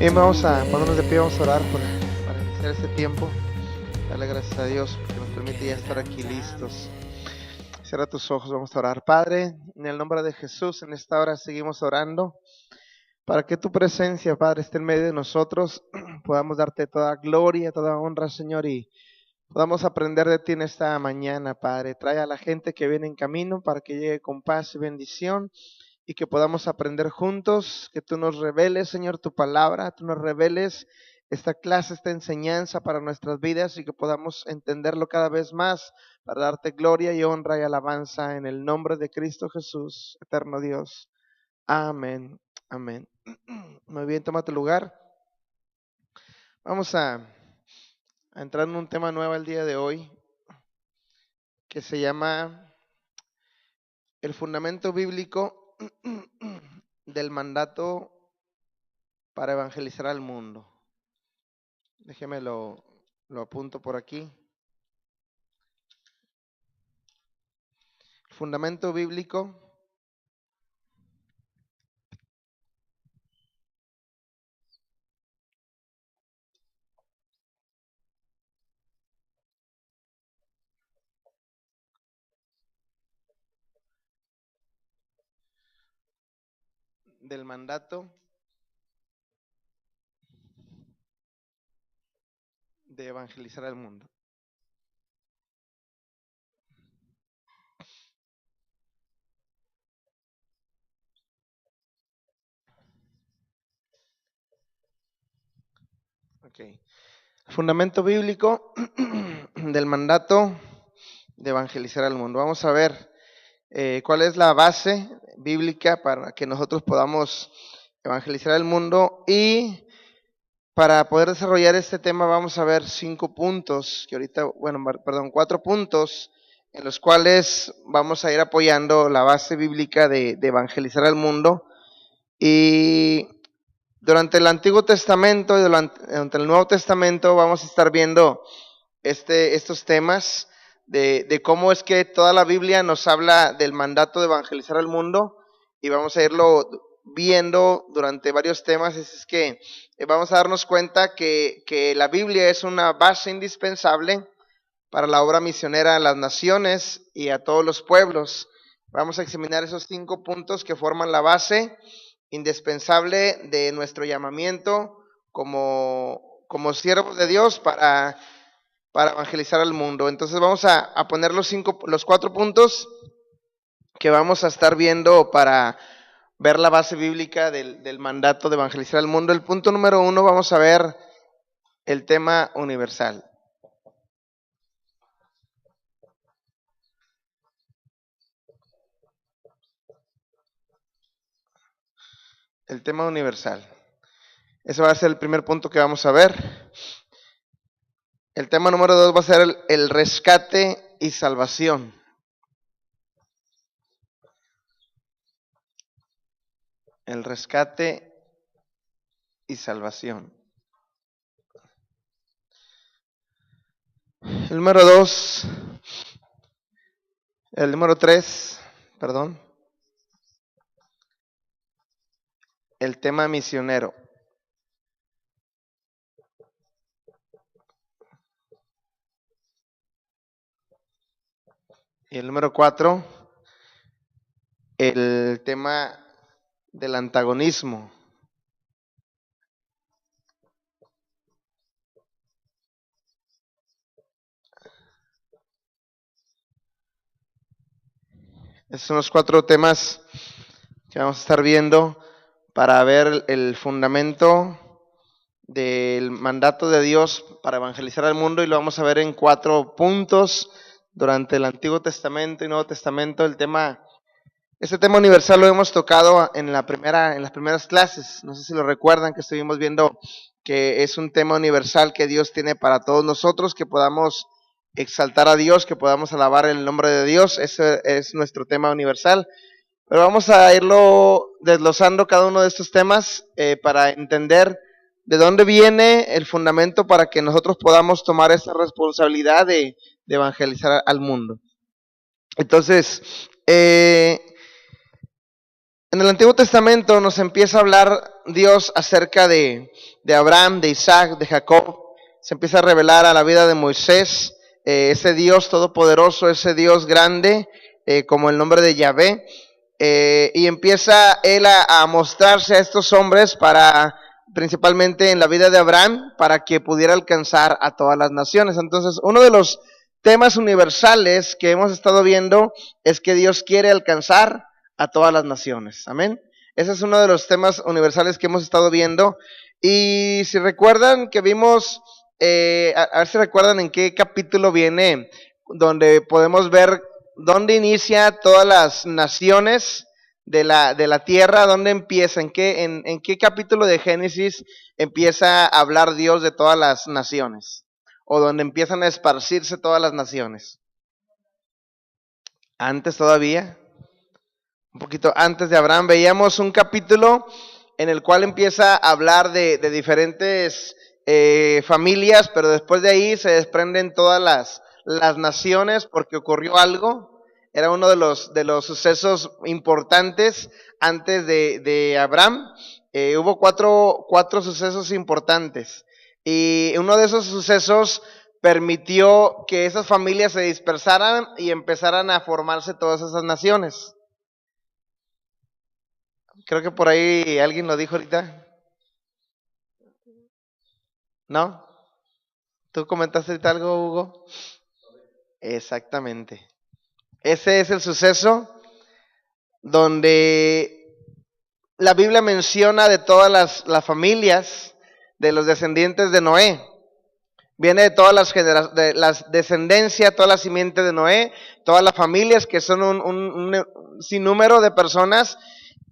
Bien, vamos a ponernos de pie, vamos a orar para iniciar este tiempo. Dale gracias a Dios porque nos permite ya estar aquí listos. Cierra tus ojos, vamos a orar. Padre, en el nombre de Jesús, en esta hora seguimos orando para que tu presencia, Padre, esté en medio de nosotros. Podamos darte toda gloria, toda honra, Señor, y podamos aprender de ti en esta mañana, Padre. Trae a la gente que viene en camino para que llegue con paz y bendición y que podamos aprender juntos, que tú nos reveles, Señor, tu palabra, tú nos reveles esta clase, esta enseñanza para nuestras vidas y que podamos entenderlo cada vez más para darte gloria y honra y alabanza en el nombre de Cristo Jesús, eterno Dios. Amén, amén. Muy bien, toma tu lugar. Vamos a entrar en un tema nuevo el día de hoy que se llama el fundamento bíblico del mandato para evangelizar al mundo. Déjeme lo apunto por aquí. El fundamento bíblico del mandato de evangelizar al mundo. Okay. Fundamento bíblico del mandato de evangelizar al mundo. Vamos a ver cuál es la base bíblica para que nosotros podamos evangelizar al mundo, y para poder desarrollar este tema vamos a ver 5 puntos, que ahorita, 4 puntos en los cuales vamos a ir apoyando la base bíblica de evangelizar al mundo. Y durante el Antiguo Testamento y durante el Nuevo Testamento vamos a estar viendo estos temas de cómo es que toda la Biblia nos habla del mandato de evangelizar al mundo, y vamos a irlo viendo durante varios temas. Es que vamos a darnos cuenta que la Biblia es una base indispensable para la obra misionera a las naciones y a todos los pueblos. Vamos a examinar esos 5 puntos que forman la base indispensable de nuestro llamamiento como siervos de Dios para evangelizar al mundo. Entonces vamos a poner los 4 puntos que vamos a estar viendo para ver la base bíblica del mandato de evangelizar al mundo. El punto número 1, vamos a ver el tema universal. El tema universal. Ese va a ser el primer punto que vamos a ver. El tema número 2 va a ser el rescate y salvación. El rescate y salvación. El número 2, el número 3, perdón. El tema misionero. Y el número 4, el tema del antagonismo. Esos son los 4 temas que vamos a estar viendo para ver el fundamento del mandato de Dios para evangelizar al mundo, y lo vamos a ver en 4 puntos durante el Antiguo Testamento y Nuevo Testamento. Este tema universal lo hemos tocado en las primeras clases. No sé si lo recuerdan, que estuvimos viendo que es un tema universal que Dios tiene para todos nosotros, que podamos exaltar a Dios, que podamos alabar el nombre de Dios. Ese es nuestro tema universal. Pero vamos a irlo desglosando cada uno de estos temas para entender de dónde viene el fundamento para que nosotros podamos tomar esta responsabilidad de evangelizar al mundo. Entonces, En el Antiguo Testamento nos empieza a hablar Dios acerca de Abraham, de Isaac, de Jacob. Se empieza a revelar a la vida de Moisés, ese Dios todopoderoso, ese Dios grande, como el nombre de Yahvé. Y empieza él a mostrarse a estos hombres principalmente en la vida de Abraham, para que pudiera alcanzar a todas las naciones. Entonces, uno de los temas universales que hemos estado viendo es que Dios quiere alcanzar a todas las naciones. Amén. Ese es uno de los temas universales que hemos estado viendo. Y si recuerdan que vimos, a ver si recuerdan en qué capítulo viene, donde podemos ver dónde inicia todas las naciones de la tierra, dónde empieza, en qué capítulo de Génesis empieza a hablar Dios de todas las naciones, o donde empiezan a esparcirse todas las naciones. Antes todavía. Un poquito antes de Abraham, veíamos un capítulo en el cual empieza a hablar de diferentes familias, pero después de ahí se desprenden todas las naciones porque ocurrió algo. Era uno de los sucesos importantes antes de Abraham. Hubo cuatro sucesos importantes, y uno de esos sucesos permitió que esas familias se dispersaran y empezaran a formarse todas esas naciones. Creo que por ahí alguien lo dijo ahorita. ¿No? ¿Tú comentaste ahorita algo, Hugo? Exactamente. Ese es el suceso donde la Biblia menciona de todas las familias de los descendientes de Noé. Viene de todas de las descendencias, toda la simiente de Noé, todas las familias, que son un sinnúmero de personas.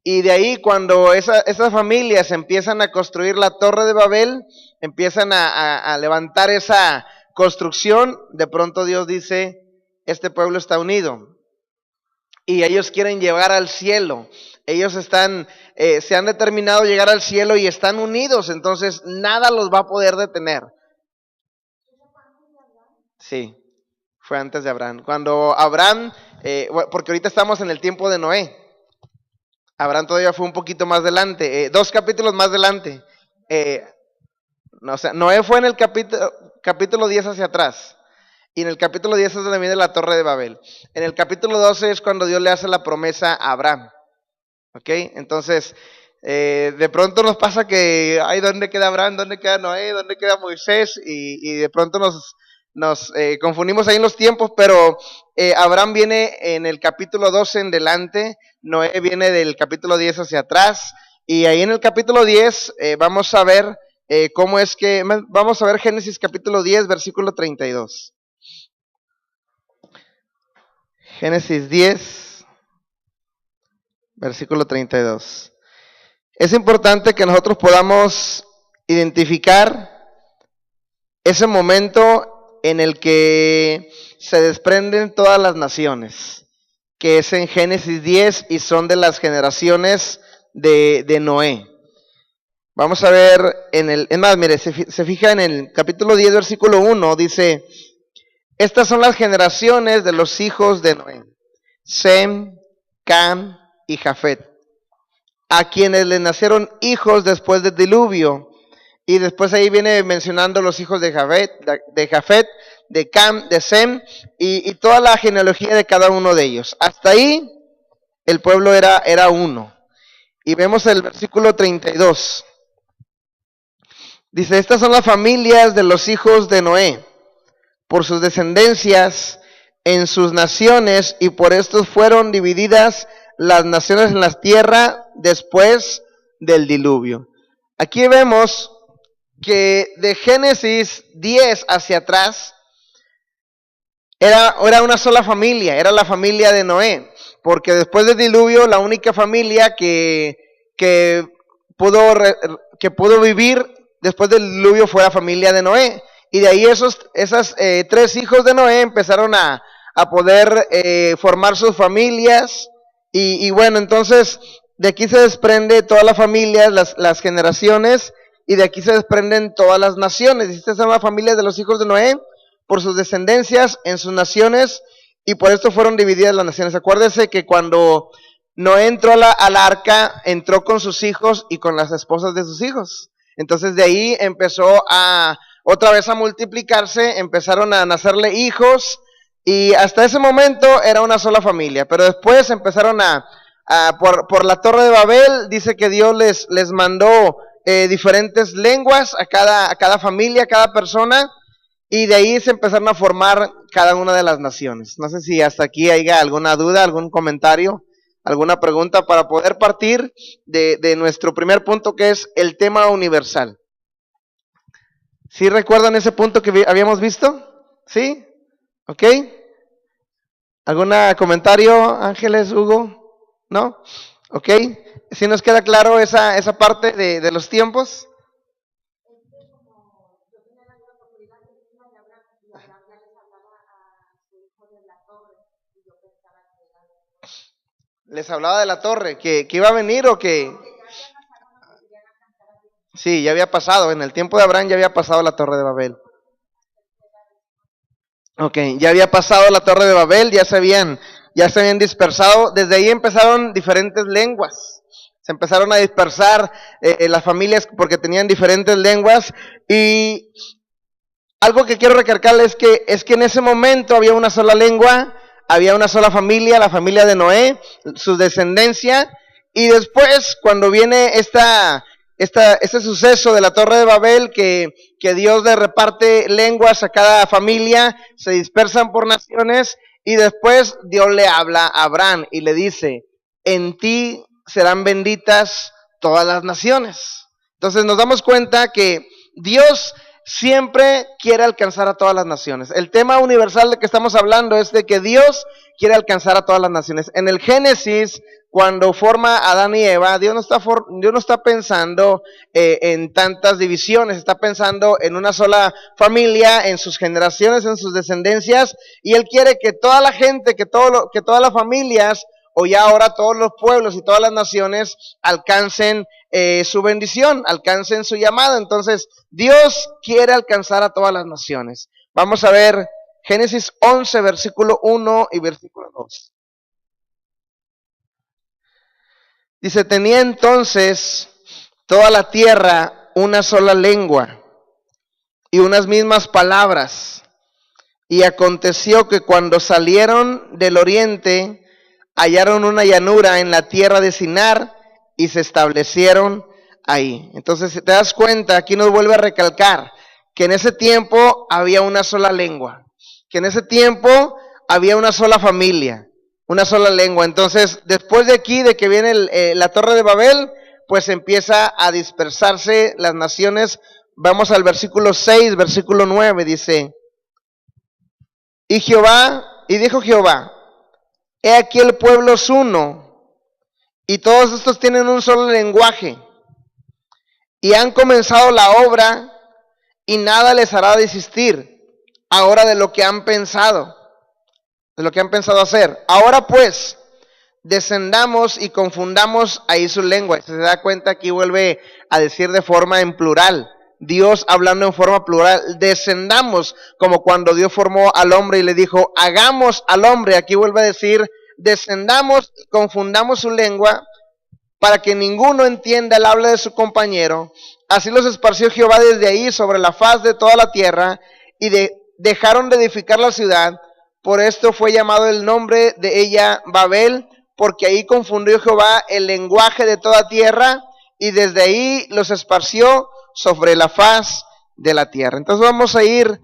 Y de ahí, cuando esas familias empiezan a construir la Torre de Babel, empiezan a levantar esa construcción, de pronto Dios dice: este pueblo está unido y ellos quieren llegar al cielo. Ellos se han determinado llegar al cielo y están unidos, entonces nada los va a poder detener. Sí, fue antes de Abraham. Cuando Abraham, porque ahorita estamos en el tiempo de Noé. Abraham todavía fue un poquito más adelante, 2 capítulos más adelante. No, o sea, Noé fue en el capítulo 10 hacia atrás. Y en el capítulo 10 es donde viene la Torre de Babel. En el capítulo 12 es cuando Dios le hace la promesa a Abraham. ¿Ok? Entonces, de pronto nos pasa que, ay, ¿dónde queda Abraham? ¿Dónde queda Noé? ¿Dónde queda Moisés? Y de pronto nos confundimos ahí en los tiempos, pero Abraham viene en el capítulo 12 en delante, Noé viene del capítulo 10 hacia atrás, y ahí en el capítulo 10 vamos a ver vamos a ver Génesis capítulo 10, versículo 32. Génesis 10, versículo 32. Es importante que nosotros podamos identificar ese momento en el que se desprenden todas las naciones, que es en Génesis 10 y son de las generaciones de Noé. Vamos a ver mire, se fija en el capítulo 10, versículo 1, dice: estas son las generaciones de los hijos de Noé, Sem, Cam y Jafet, a quienes les nacieron hijos después del diluvio. Y después ahí viene mencionando los hijos de Jafet, de Cam, de Sem, y toda la genealogía de cada uno de ellos. Hasta ahí el pueblo era uno. Y vemos el versículo 32. Dice: estas son las familias de los hijos de Noé, por sus descendencias en sus naciones, y por estos fueron divididas las naciones en la tierra después del diluvio. Aquí vemos que de Génesis 10 hacia atrás era una sola familia, era la familia de Noé, porque después del diluvio la única familia que pudo vivir después del diluvio fue la familia de Noé, y de ahí esas 3 hijos de Noé empezaron a poder formar sus familias, y bueno, entonces de aquí se desprende todas las familias, las generaciones, y de aquí se desprenden todas las naciones. Estas son las familias de los hijos de Noé, por sus descendencias en sus naciones, y por esto fueron divididas las naciones. Acuérdese que cuando Noé entró al arca, entró con sus hijos y con las esposas de sus hijos. Entonces de ahí empezó otra vez a multiplicarse, empezaron a nacerle hijos y hasta ese momento era una sola familia. Pero después empezaron por la Torre de Babel, dice que Dios les mandó diferentes lenguas a cada familia, a cada persona. Y de ahí se empezaron a formar cada una de las naciones. No sé si hasta aquí haya alguna duda, algún comentario, alguna pregunta para poder partir de nuestro primer punto, que es el tema universal. ¿Sí recuerdan ese punto que habíamos visto? ¿Sí? ¿Ok? ¿Algún comentario, Ángeles, Hugo? ¿No? ¿Ok? ¿Sí nos queda claro esa parte de los tiempos? Les hablaba de la torre, que iba a venir o que... Sí, ya había pasado, en el tiempo de Abraham ya había pasado la Torre de Babel. Ok, ya había pasado la Torre de Babel, ya se habían dispersado, desde ahí empezaron diferentes lenguas, se empezaron a dispersar las familias porque tenían diferentes lenguas y algo que quiero recalcarles es que en ese momento había una sola lengua, había una sola familia, la familia de Noé, su descendencia, y después cuando viene este suceso de la Torre de Babel, que Dios le reparte lenguas a cada familia, se dispersan por naciones, y después Dios le habla a Abraham y le dice, en ti serán benditas todas las naciones. Entonces nos damos cuenta que Dios siempre quiere alcanzar a todas las naciones. El tema universal de que estamos hablando es de que Dios quiere alcanzar a todas las naciones. En el Génesis, cuando forma a Adán y Eva, Dios no está pensando en tantas divisiones, está pensando en una sola familia, en sus generaciones, en sus descendencias, y Él quiere que toda la gente, que todas las familias, o ya ahora todos los pueblos y todas las naciones alcancen su bendición, alcancen su llamado. Entonces, Dios quiere alcanzar a todas las naciones. Vamos a ver Génesis 11, versículo 1 y versículo 2. Dice, tenía entonces toda la tierra una sola lengua y unas mismas palabras. Y aconteció que cuando salieron del oriente, hallaron una llanura en la tierra de Sinar y se establecieron ahí. Entonces, si te das cuenta, aquí nos vuelve a recalcar que en ese tiempo había una sola lengua, que en ese tiempo había una sola familia, una sola lengua. Entonces, después de aquí, de que viene la Torre de Babel, pues empieza a dispersarse las naciones. Vamos al versículo 6, versículo 9, dice, y dijo Jehová, he aquí el pueblo es uno, y todos estos tienen un solo lenguaje, y han comenzado la obra, y nada les hará desistir ahora de lo que han pensado, hacer. Ahora pues, descendamos y confundamos ahí su lengua. Si se da cuenta, aquí vuelve a decir de forma en plural. Dios hablando en forma plural, descendamos, como cuando Dios formó al hombre y le dijo, hagamos al hombre. Aquí vuelve a decir, descendamos y confundamos su lengua para que ninguno entienda el habla de su compañero. Así los esparció Jehová desde ahí sobre la faz de toda la tierra y dejaron de edificar la ciudad. Por esto fue llamado el nombre de ella Babel, porque ahí confundió Jehová el lenguaje de toda tierra y desde ahí los esparció sobre la faz de la tierra. Entonces vamos a ir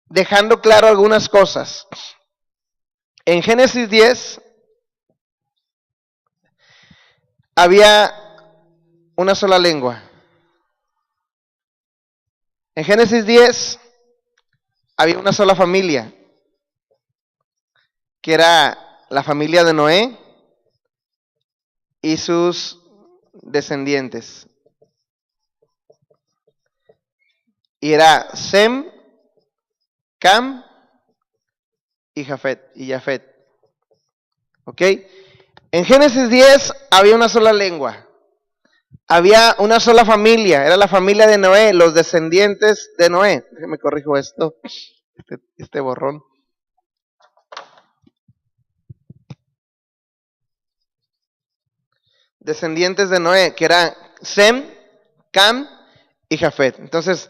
dejando claro algunas cosas. En Génesis 10 había una sola lengua. En Génesis 10 había una sola familia, que era la familia de Noé y sus descendientes. Y era Sem, Cam y Jafet. ¿Ok? En Génesis 10 había una sola lengua. Había una sola familia, era la familia de Noé, los descendientes de Noé. Déjame corrijo esto, este borrón. descendientes de Noé, que eran Sem, Cam y Jafet. Entonces,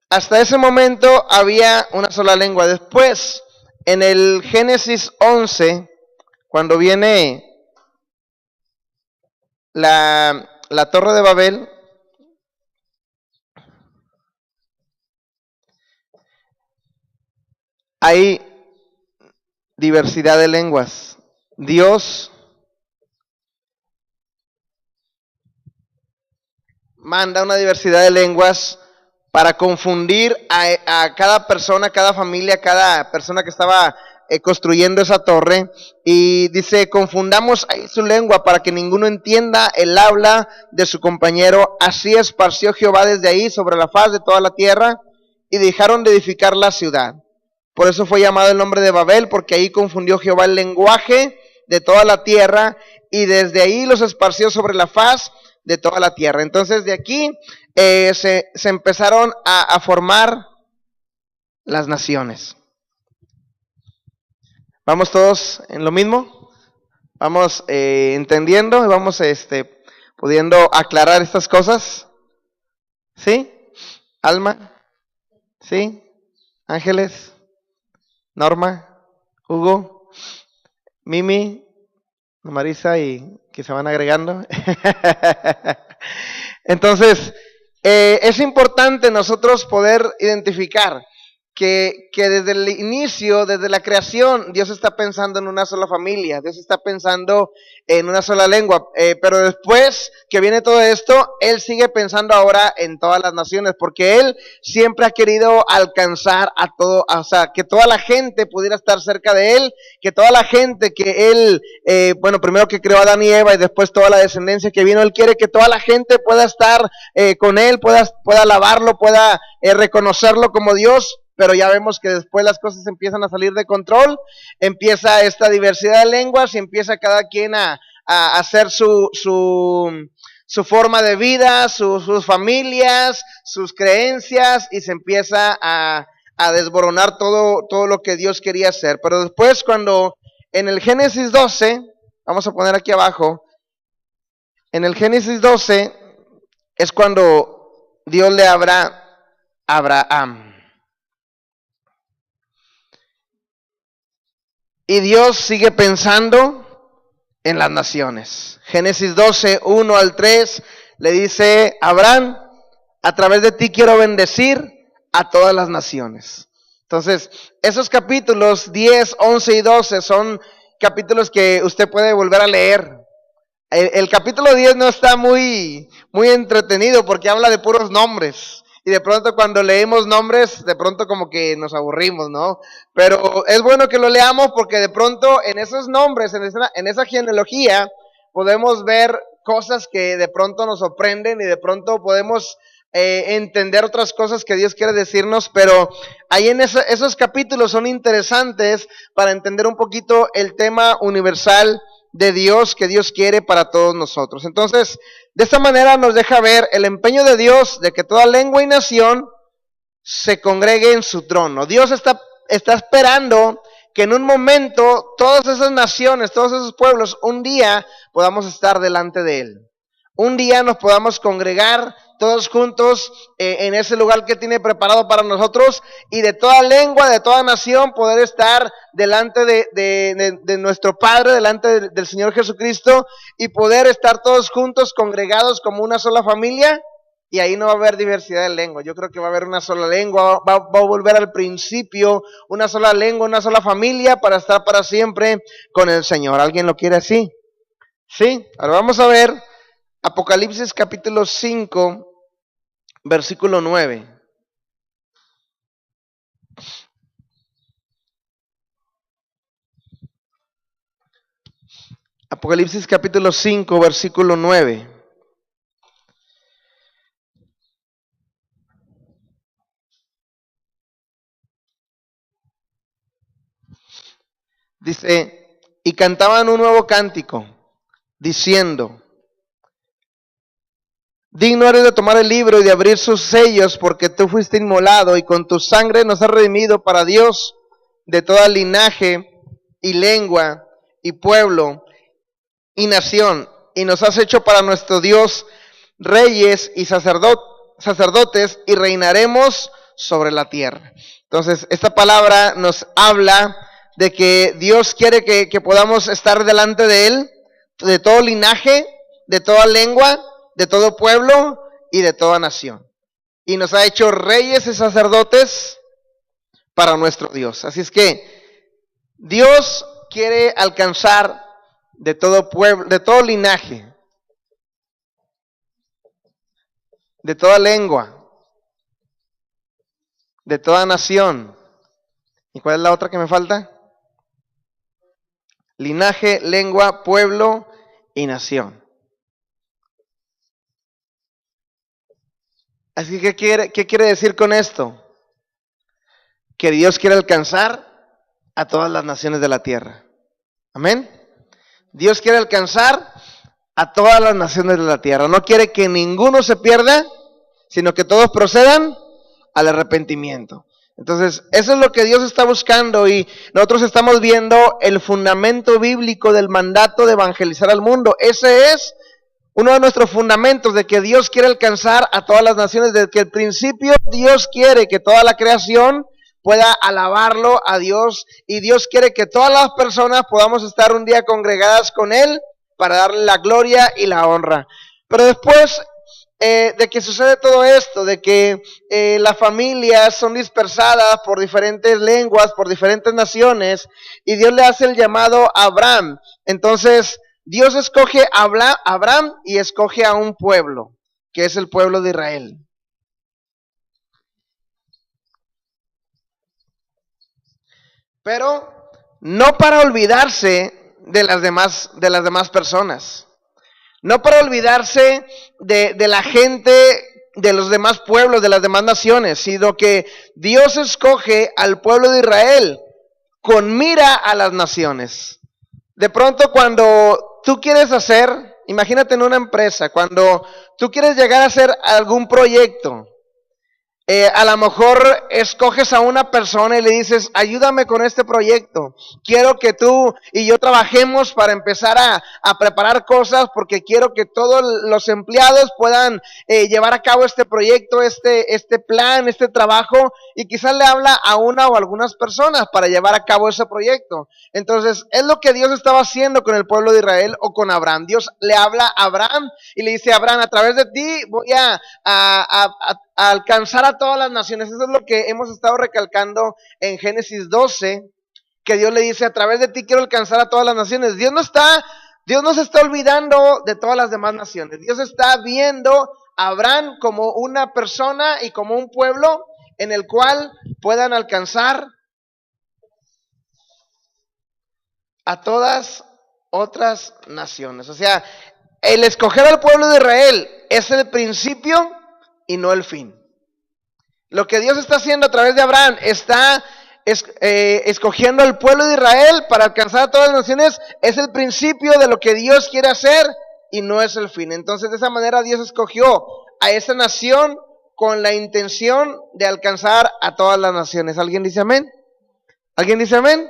hasta ese momento había una sola lengua. Después, en el Génesis 11, cuando viene la Torre de Babel, hay diversidad de lenguas. Dios manda una diversidad de lenguas para confundir a cada persona, cada familia, cada persona que estaba construyendo esa torre. Y dice, confundamos ahí su lengua para que ninguno entienda el habla de su compañero. Así esparció Jehová desde ahí sobre la faz de toda la tierra y dejaron de edificar la ciudad. Por eso fue llamado el nombre de Babel, porque ahí confundió Jehová el lenguaje de toda la tierra y desde ahí los esparció sobre la faz de toda la tierra. Entonces de aquí se empezaron a formar las naciones. ¿Vamos todos en lo mismo? ¿Vamos entendiendo y vamos pudiendo aclarar estas cosas? ¿Sí? ¿Alma? ¿Sí? ¿Ángeles? ¿Norma? ¿Hugo? ¿Mimi? ¿Marisa? Y que se van agregando. Entonces, es importante nosotros poder identificar que desde el inicio, desde la creación, Dios está pensando en una sola familia, Dios está pensando en una sola lengua, pero después que viene todo esto, Él sigue pensando ahora en todas las naciones, porque Él siempre ha querido alcanzar a todo, o sea, que toda la gente pudiera estar cerca de Él, que toda la gente que Él, primero que creó a Adán y Eva y después toda la descendencia que vino, Él quiere que toda la gente pueda estar con Él, pueda alabarlo, pueda reconocerlo como Dios. Pero ya vemos que después las cosas empiezan a salir de control, empieza esta diversidad de lenguas y empieza cada quien a hacer su forma de vida, sus familias, sus creencias, y se empieza a desboronar todo lo que Dios quería hacer. Pero después, cuando en el Génesis 12, vamos a poner aquí abajo, en el Génesis 12 es cuando Dios le habla a Abraham. Y Dios sigue pensando en las naciones. Génesis 12, 1 al 3, le dice, Abraham, a través de ti quiero bendecir a todas las naciones. Entonces, esos capítulos 10, 11 y 12 son capítulos que usted puede volver a leer. El capítulo 10 no está muy entretenido porque habla de puros nombres. Y de pronto cuando leemos nombres, de pronto como que nos aburrimos, ¿no? Pero es bueno que lo leamos porque de pronto en esos nombres, en esa genealogía, podemos ver cosas que de pronto nos sorprenden y de pronto podemos entender otras cosas que Dios quiere decirnos. Pero ahí en esos capítulos son interesantes para entender un poquito el tema universal de Dios que Dios quiere para todos nosotros. Entonces, de esta manera nos deja ver el empeño de Dios de que toda lengua y nación se congregue en su trono. Dios está esperando que en un momento todas esas naciones, todos esos pueblos, un día podamos estar delante de Él. Un día nos podamos congregar todos juntos en ese lugar que tiene preparado para nosotros, y de toda lengua, de toda nación, poder estar delante de nuestro Padre, delante del Señor Jesucristo, y poder estar todos juntos, congregados como una sola familia, y ahí no va a haber diversidad de lengua. Yo creo que va a haber una sola lengua, va a volver al principio, una sola lengua, una sola familia, para estar para siempre con el Señor. ¿Alguien lo quiere así? Sí, ahora vamos a ver Apocalipsis capítulo 5, versículo 9. Apocalipsis capítulo 5, versículo 9. Dice, y cantaban un nuevo cántico, diciendo, digno eres de tomar el libro y de abrir sus sellos, porque tú fuiste inmolado y con tu sangre nos has redimido para Dios de toda linaje y lengua y pueblo y nación, y nos has hecho para nuestro Dios reyes y sacerdotes y reinaremos sobre la tierra. Entonces, esta palabra nos habla de que Dios quiere que podamos estar delante de Él, de todo linaje, de toda lengua, de todo pueblo y de toda nación. Y nos ha hecho reyes y sacerdotes para nuestro Dios. Así es que Dios quiere alcanzar de todo pueblo, de todo linaje, de toda lengua, de toda nación. ¿Y cuál es la otra que me falta? Linaje, lengua, pueblo y nación. Así que, ¿qué quiere decir con esto? Que Dios quiere alcanzar a todas las naciones de la tierra. Amén. Dios quiere alcanzar a todas las naciones de la tierra. No quiere que ninguno se pierda, sino que todos procedan al arrepentimiento. Entonces, eso es lo que Dios está buscando y nosotros estamos viendo el fundamento bíblico del mandato de evangelizar al mundo. Ese es uno de nuestros fundamentos de que Dios quiere alcanzar a todas las naciones. Desde que el principio Dios quiere que toda la creación pueda alabarlo a Dios y Dios quiere que todas las personas podamos estar un día congregadas con Él para darle la gloria y la honra. Pero después de que sucede todo esto, de que las familias son dispersadas por diferentes lenguas, por diferentes naciones, y Dios le hace el llamado a Abraham. Entonces, Dios escoge a Abraham y escoge a un pueblo, que es el pueblo de Israel. Pero no para olvidarse de las demás personas. No para olvidarse de la gente, de los demás pueblos, de las demás naciones, sino que Dios escoge al pueblo de Israel con mira a las naciones. De pronto cuando tú quieres hacer, imagínate en una empresa, cuando tú quieres llegar a hacer algún proyecto, a lo mejor escoges a una persona y le dices, ayúdame con este proyecto, quiero que tú y yo trabajemos para empezar a preparar cosas porque quiero que todos los empleados puedan llevar a cabo este proyecto, este plan, este trabajo, y quizás le habla a una o algunas personas para llevar a cabo ese proyecto. Entonces, es lo que Dios estaba haciendo con el pueblo de Israel o con Abraham. Dios le habla a Abraham y le dice, Abraham, a través de ti voy a alcanzar a todas las naciones. Eso es lo que hemos estado recalcando en Génesis 12, que Dios le dice, a través de ti quiero alcanzar a todas las naciones. Dios no se está olvidando de todas las demás naciones. Dios está viendo a Abraham como una persona y como un pueblo en el cual puedan alcanzar a todas otras naciones. O sea, el escoger al pueblo de Israel es el principio y no el fin. Lo que Dios está haciendo a través de Abraham está escogiendo al pueblo de Israel para alcanzar a todas las naciones, es el principio de lo que Dios quiere hacer y no es el fin. Entonces, de esa manera Dios escogió a esa nación con la intención de alcanzar a todas las naciones. ¿Alguien dice amén? ¿Alguien dice amén?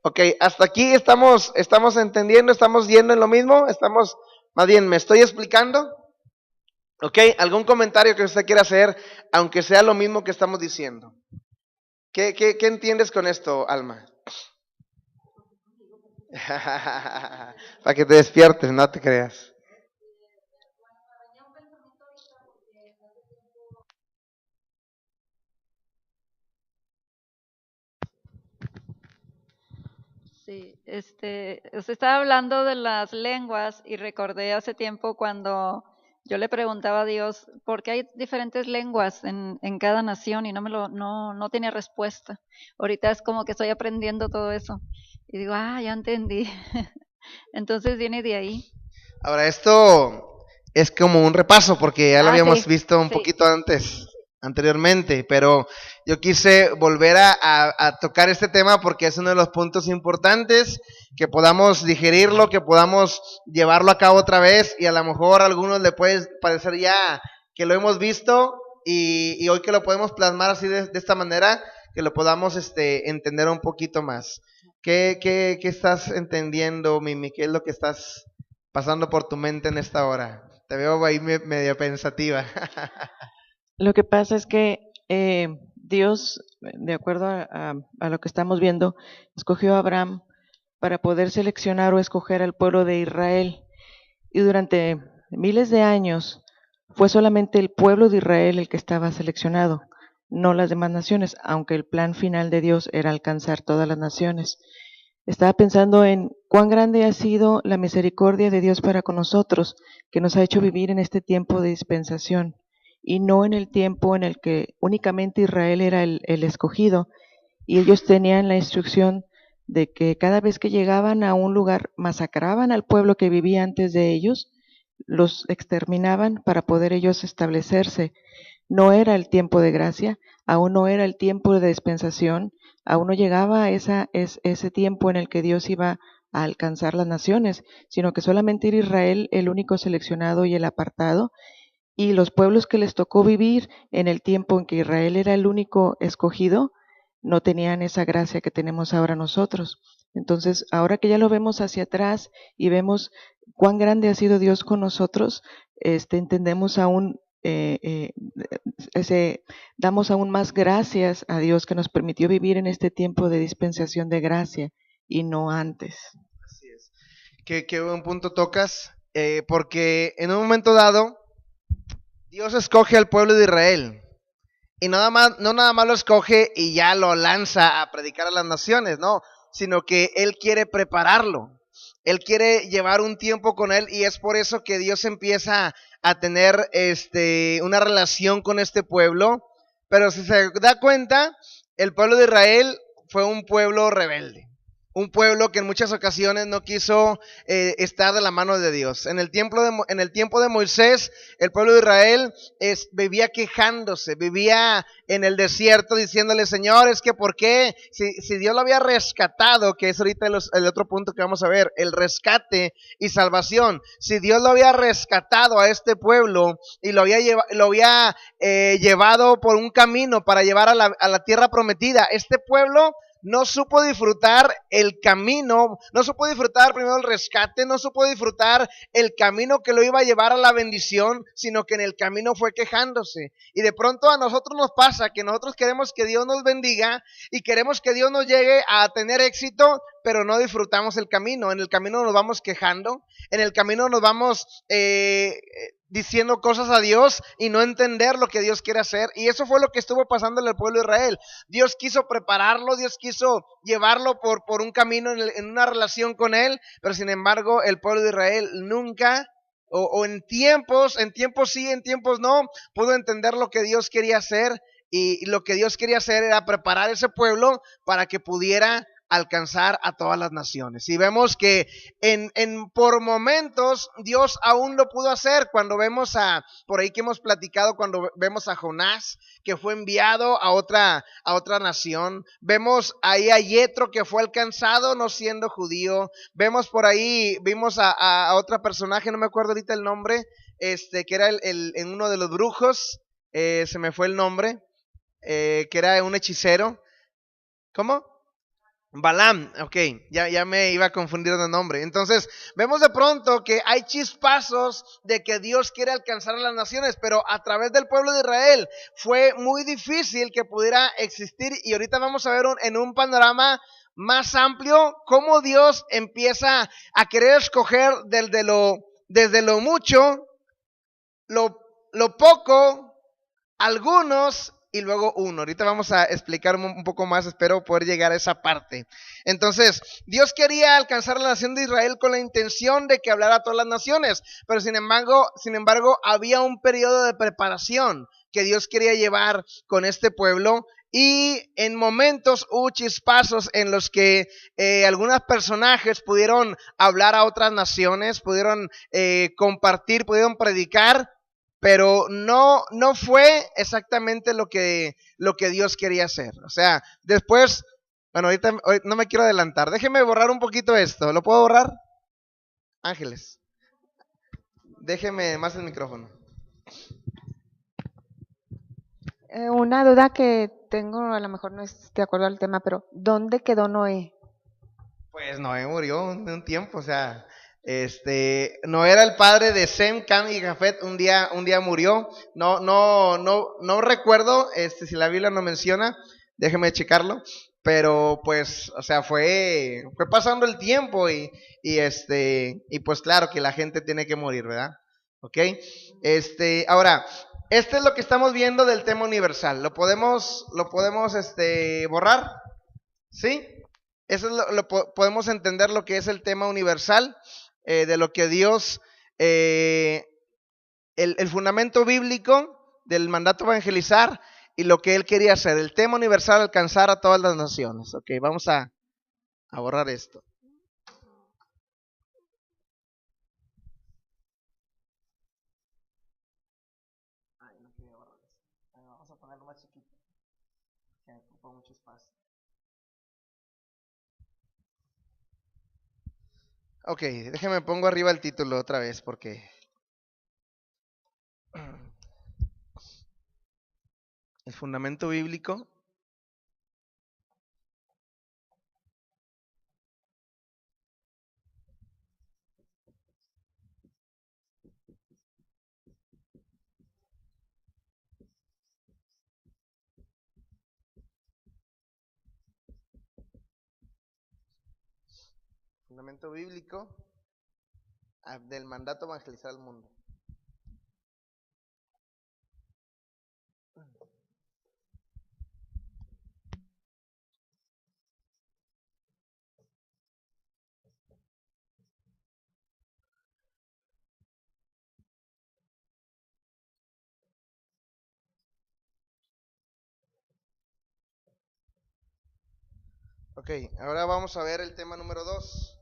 Ok, hasta aquí estamos entendiendo, estamos yendo en lo mismo, más bien, ¿me estoy explicando? Ok, ¿algún comentario que usted quiera hacer, aunque sea lo mismo que estamos diciendo? ¿Qué entiendes con esto, Alma? Para que te despiertes, no te creas. Sí, usted estaba hablando de las lenguas y recordé hace tiempo cuando yo le preguntaba a Dios por qué hay diferentes lenguas en cada nación y no tenía respuesta. Ahorita es como que estoy aprendiendo todo eso y digo, ya entendí. Entonces viene de ahí. Ahora, esto es como un repaso porque ya lo habíamos Sí, visto un poquito anteriormente, pero yo quise volver a tocar este tema porque es uno de los puntos importantes, que podamos digerirlo, que podamos llevarlo a cabo otra vez, y a lo mejor a algunos le puede parecer ya que lo hemos visto y hoy que lo podemos plasmar así de esta manera, que lo podamos entender un poquito más. ¿Qué estás entendiendo, Mimi? ¿Qué es lo que estás pasando por tu mente en esta hora? Te veo ahí medio pensativa. Lo que pasa es que Dios, de acuerdo a lo que estamos viendo, escogió a Abraham para poder seleccionar o escoger al pueblo de Israel. Y durante miles de años fue solamente el pueblo de Israel el que estaba seleccionado, no las demás naciones, aunque el plan final de Dios era alcanzar todas las naciones. Estaba pensando en cuán grande ha sido la misericordia de Dios para con nosotros, que nos ha hecho vivir en este tiempo de dispensación y no en el tiempo en el que únicamente Israel era el escogido y ellos tenían la instrucción de que cada vez que llegaban a un lugar masacraban al pueblo que vivía antes de ellos, los exterminaban para poder ellos establecerse. No era el tiempo de gracia, aún no era el tiempo de dispensación, aún no llegaba ese tiempo en el que Dios iba a alcanzar las naciones, sino que solamente era Israel el único seleccionado y el apartado, y los pueblos que les tocó vivir en el tiempo en que Israel era el único escogido, no tenían esa gracia que tenemos ahora nosotros. Entonces, ahora que ya lo vemos hacia atrás y vemos cuán grande ha sido Dios con nosotros, entendemos aún, damos aún más gracias a Dios que nos permitió vivir en este tiempo de dispensación de gracia y no antes. Así es. Qué buen punto tocas, porque en un momento dado, Dios escoge al pueblo de Israel. Y no nada más lo escoge y ya lo lanza a predicar a las naciones, no, sino que Él quiere prepararlo. Él quiere llevar un tiempo con Él y es por eso que Dios empieza a tener una relación con este pueblo. Pero si se da cuenta, el pueblo de Israel fue un pueblo rebelde. Un pueblo que en muchas ocasiones no quiso estar de la mano de Dios. En el tiempo de Moisés, el pueblo de Israel vivía quejándose, vivía en el desierto diciéndole, Señor, es que ¿por qué? Si Dios lo había rescatado, que es ahorita el otro punto que vamos a ver, el rescate y salvación. Si Dios lo había rescatado a este pueblo y lo había llevado por un camino para llevar a la tierra prometida, este pueblo no supo disfrutar el camino, no supo disfrutar primero el rescate, no supo disfrutar el camino que lo iba a llevar a la bendición, sino que en el camino fue quejándose. Y de pronto a nosotros nos pasa que nosotros queremos que Dios nos bendiga y queremos que Dios nos llegue a tener éxito, pero no disfrutamos el camino. En el camino nos vamos quejando, en el camino nos vamos diciendo cosas a Dios y no entender lo que Dios quiere hacer. Y eso fue lo que estuvo pasando en el pueblo de Israel. Dios quiso prepararlo, Dios quiso llevarlo por un camino en una relación con Él, pero sin embargo el pueblo de Israel nunca, o en tiempos sí, en tiempos no, pudo entender lo que Dios quería hacer. Y lo que Dios quería hacer era preparar ese pueblo para que pudiera alcanzar a todas las naciones. Y vemos que por momentos Dios aún lo pudo hacer. Cuando vemos por ahí que hemos platicado, cuando vemos a Jonás, que fue enviado a otra nación. Vemos ahí a Yetro, que fue alcanzado no siendo judío. Vemos por ahí, vimos a otro personaje, no me acuerdo ahorita el nombre, que era en uno de los brujos, se me fue el nombre, que era un hechicero. ¿Cómo? Balaam, ok, ya me iba a confundir de nombre. Entonces, vemos de pronto que hay chispazos de que Dios quiere alcanzar a las naciones, pero a través del pueblo de Israel fue muy difícil que pudiera existir. Y ahorita vamos a ver en un panorama más amplio cómo Dios empieza a querer escoger desde lo mucho, lo poco, algunos y luego uno. Ahorita vamos a explicar un poco más, espero poder llegar a esa parte. Entonces, Dios quería alcanzar a la nación de Israel con la intención de que hablara a todas las naciones, pero sin embargo, había un periodo de preparación que Dios quería llevar con este pueblo. Y en momentos hubo chispazos en los que algunos personajes pudieron hablar a otras naciones, pudieron compartir, pudieron predicar, pero no fue exactamente lo que Dios quería hacer. O sea, después, bueno, ahorita no me quiero adelantar. Déjeme borrar un poquito esto. ¿Lo puedo borrar? Ángeles, déjeme más el micrófono. Una duda que tengo, a lo mejor no es de acuerdo al tema, pero ¿dónde quedó Noé? Pues Noé murió en un tiempo, o sea, No era el padre de Sem, Cam y Jafet, un día murió. No recuerdo si la Biblia no menciona, déjeme checarlo. Pero pues, o sea, fue pasando el tiempo y pues claro que la gente tiene que morir, ¿verdad? ¿Ok? Ahora, este es lo que estamos viendo del tema universal. ¿Lo podemos borrar? ¿Sí? Eso es podemos entender lo que es el tema universal, de lo que Dios, el fundamento bíblico del mandato evangelizar y lo que Él quería hacer. El tema universal, alcanzar a todas las naciones. Ok, vamos a borrar esto. Ay, no quería borrar esto. Vamos a ponerlo más chiquito, que me ocupa mucho espacio. Ok, déjeme pongo arriba el título otra vez porque el fundamento bíblico del mandato evangelizar al mundo. Ok, ahora vamos a ver el tema número 2.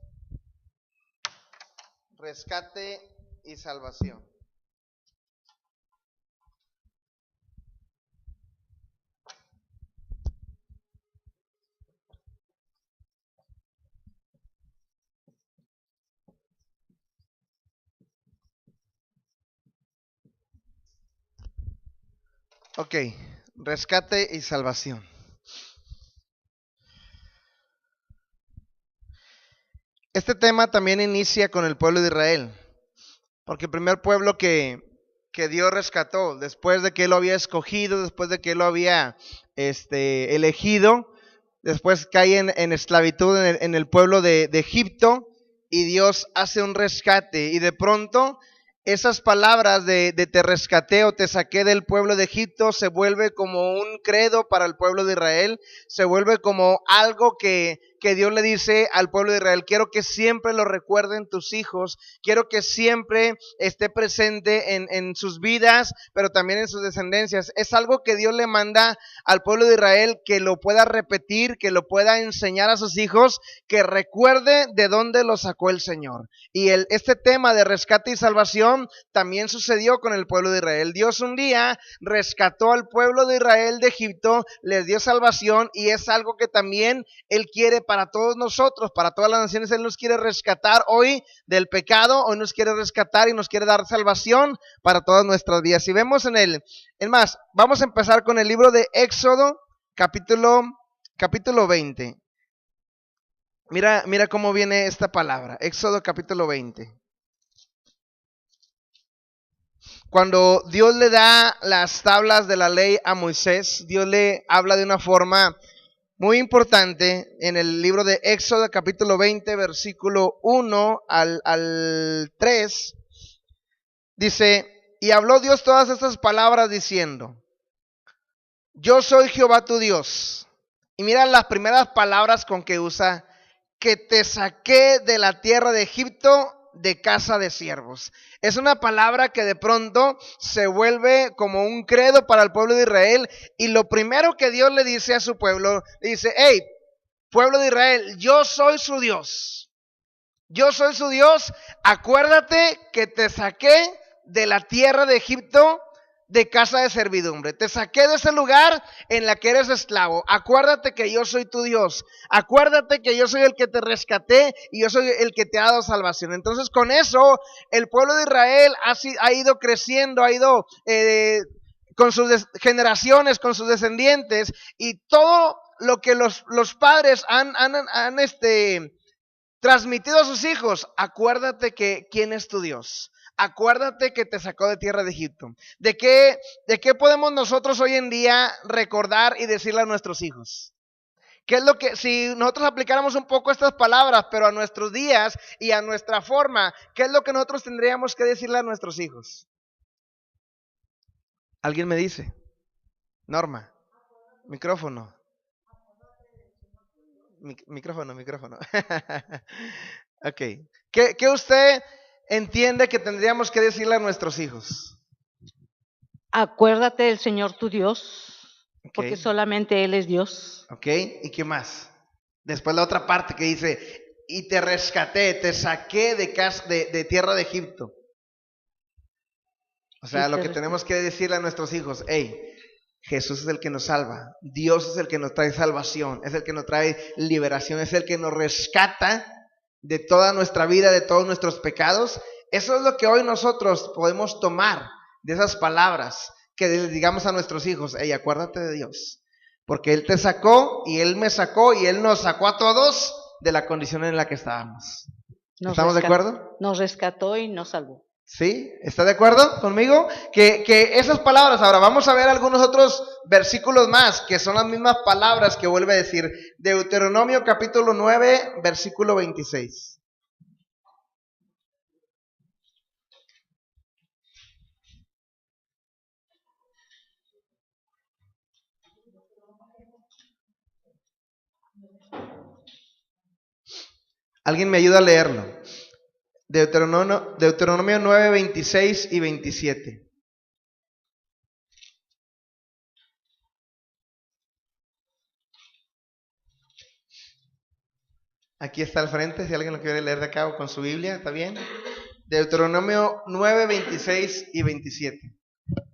Rescate y salvación. Ok, rescate y salvación. Este tema también inicia con el pueblo de Israel, porque el primer pueblo que Dios rescató, después de que Él lo había escogido, después de que Él lo había elegido, después cae en esclavitud en el pueblo de Egipto, y Dios hace un rescate, y de pronto esas palabras de te rescaté o te saqué del pueblo de Egipto se vuelve como un credo para el pueblo de Israel, se vuelve como algo que Dios le dice al pueblo de Israel: quiero que siempre lo recuerden tus hijos, quiero que siempre esté presente en sus vidas, pero también en sus descendencias. Es algo que Dios le manda al pueblo de Israel, que lo pueda repetir, que lo pueda enseñar a sus hijos, que recuerde de dónde lo sacó el Señor. Y este tema de rescate y salvación también sucedió con el pueblo de Israel. Dios un día rescató al pueblo de Israel de Egipto, les dio salvación, y es algo que también Él quiere para todos nosotros, para todas las naciones. Él nos quiere rescatar hoy del pecado, hoy nos quiere rescatar y nos quiere dar salvación para todas nuestras vidas. Si vemos vamos a empezar con el libro de Éxodo, capítulo 20. Mira cómo viene esta palabra, Éxodo capítulo 20. Cuando Dios le da las tablas de la ley a Moisés, Dios le habla de una forma muy importante en el libro de Éxodo capítulo 20, versículo 1 al 3. Dice: y habló Dios todas estas palabras diciendo: yo soy Jehová tu Dios. Y mira las primeras palabras con que usa: que te saqué de la tierra de Egipto, de casa de siervos. Es una palabra que de pronto se vuelve como un credo para el pueblo de Israel, y lo primero que Dios le dice a su pueblo, le dice: hey, pueblo de Israel, yo soy su Dios. Yo soy su Dios. Acuérdate que te saqué de la tierra de Egipto, de casa de servidumbre. Te saqué de ese lugar en la que eres esclavo. Acuérdate que yo soy tu Dios. Acuérdate que yo soy el que te rescaté y yo soy el que te ha dado salvación. Entonces, con eso, el pueblo de Israel ha ido creciendo, ha ido con sus generaciones, con sus descendientes, y todo lo que los padres han transmitido a sus hijos, acuérdate que quién es tu Dios. Acuérdate que te sacó de tierra de Egipto. ¿De qué podemos nosotros hoy en día recordar y decirle a nuestros hijos? ¿Qué es lo que, si nosotros aplicáramos un poco estas palabras, pero a nuestros días y a nuestra forma, qué es lo que nosotros tendríamos que decirle a nuestros hijos? ¿Alguien me dice? Norma, micrófono. Micrófono. Ok. ¿Qué usted entiende que tendríamos que decirle a nuestros hijos? Acuérdate del Señor tu Dios, Ok. porque solamente Él es Dios. Ok, ¿y qué más? Después la otra parte que dice, y te rescaté, te saqué de tierra de Egipto. O sea, lo que tenemos que decirle a nuestros hijos, hey, Jesús es el que nos salva, Dios es el que nos trae salvación, es el que nos trae liberación, es el que nos rescata de toda nuestra vida, de todos nuestros pecados. Eso es lo que hoy nosotros podemos tomar de esas palabras, que les digamos a nuestros hijos, hey, acuérdate de Dios, porque Él te sacó y Él me sacó y Él nos sacó a todos de la condición en la que estábamos. ¿Estamos de acuerdo? Nos rescató y nos salvó. ¿Sí? ¿Está de acuerdo conmigo? Que esas palabras, ahora vamos a ver algunos otros versículos más, que son las mismas palabras que vuelve a decir. Deuteronomio capítulo 9, versículo 26. ¿Alguien me ayuda a leerlo? Deuteronomio 9, 26 y 27. Aquí está al frente, si alguien lo quiere leer de acá o con su Biblia, ¿está bien? Deuteronomio 9, 26 y 27.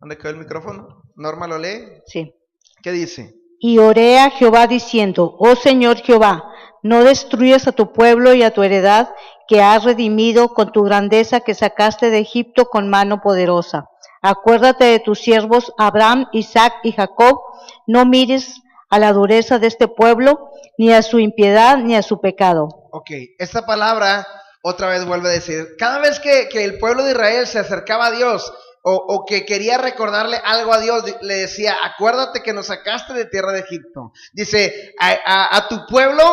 ¿Dónde quedó el micrófono? ¿Norma lo lee? Sí. ¿Qué dice? Y oré a Jehová diciendo, oh Señor Jehová, no destruyas a tu pueblo y a tu heredad que has redimido con tu grandeza que sacaste de Egipto con mano poderosa. Acuérdate de tus siervos Abraham, Isaac y Jacob. No mires a la dureza de este pueblo, ni a su impiedad, ni a su pecado. Ok, esta palabra otra vez vuelve a decir, cada vez que el pueblo de Israel se acercaba a Dios, o que quería recordarle algo a Dios, le decía, acuérdate que nos sacaste de tierra de Egipto. Dice, a tu pueblo,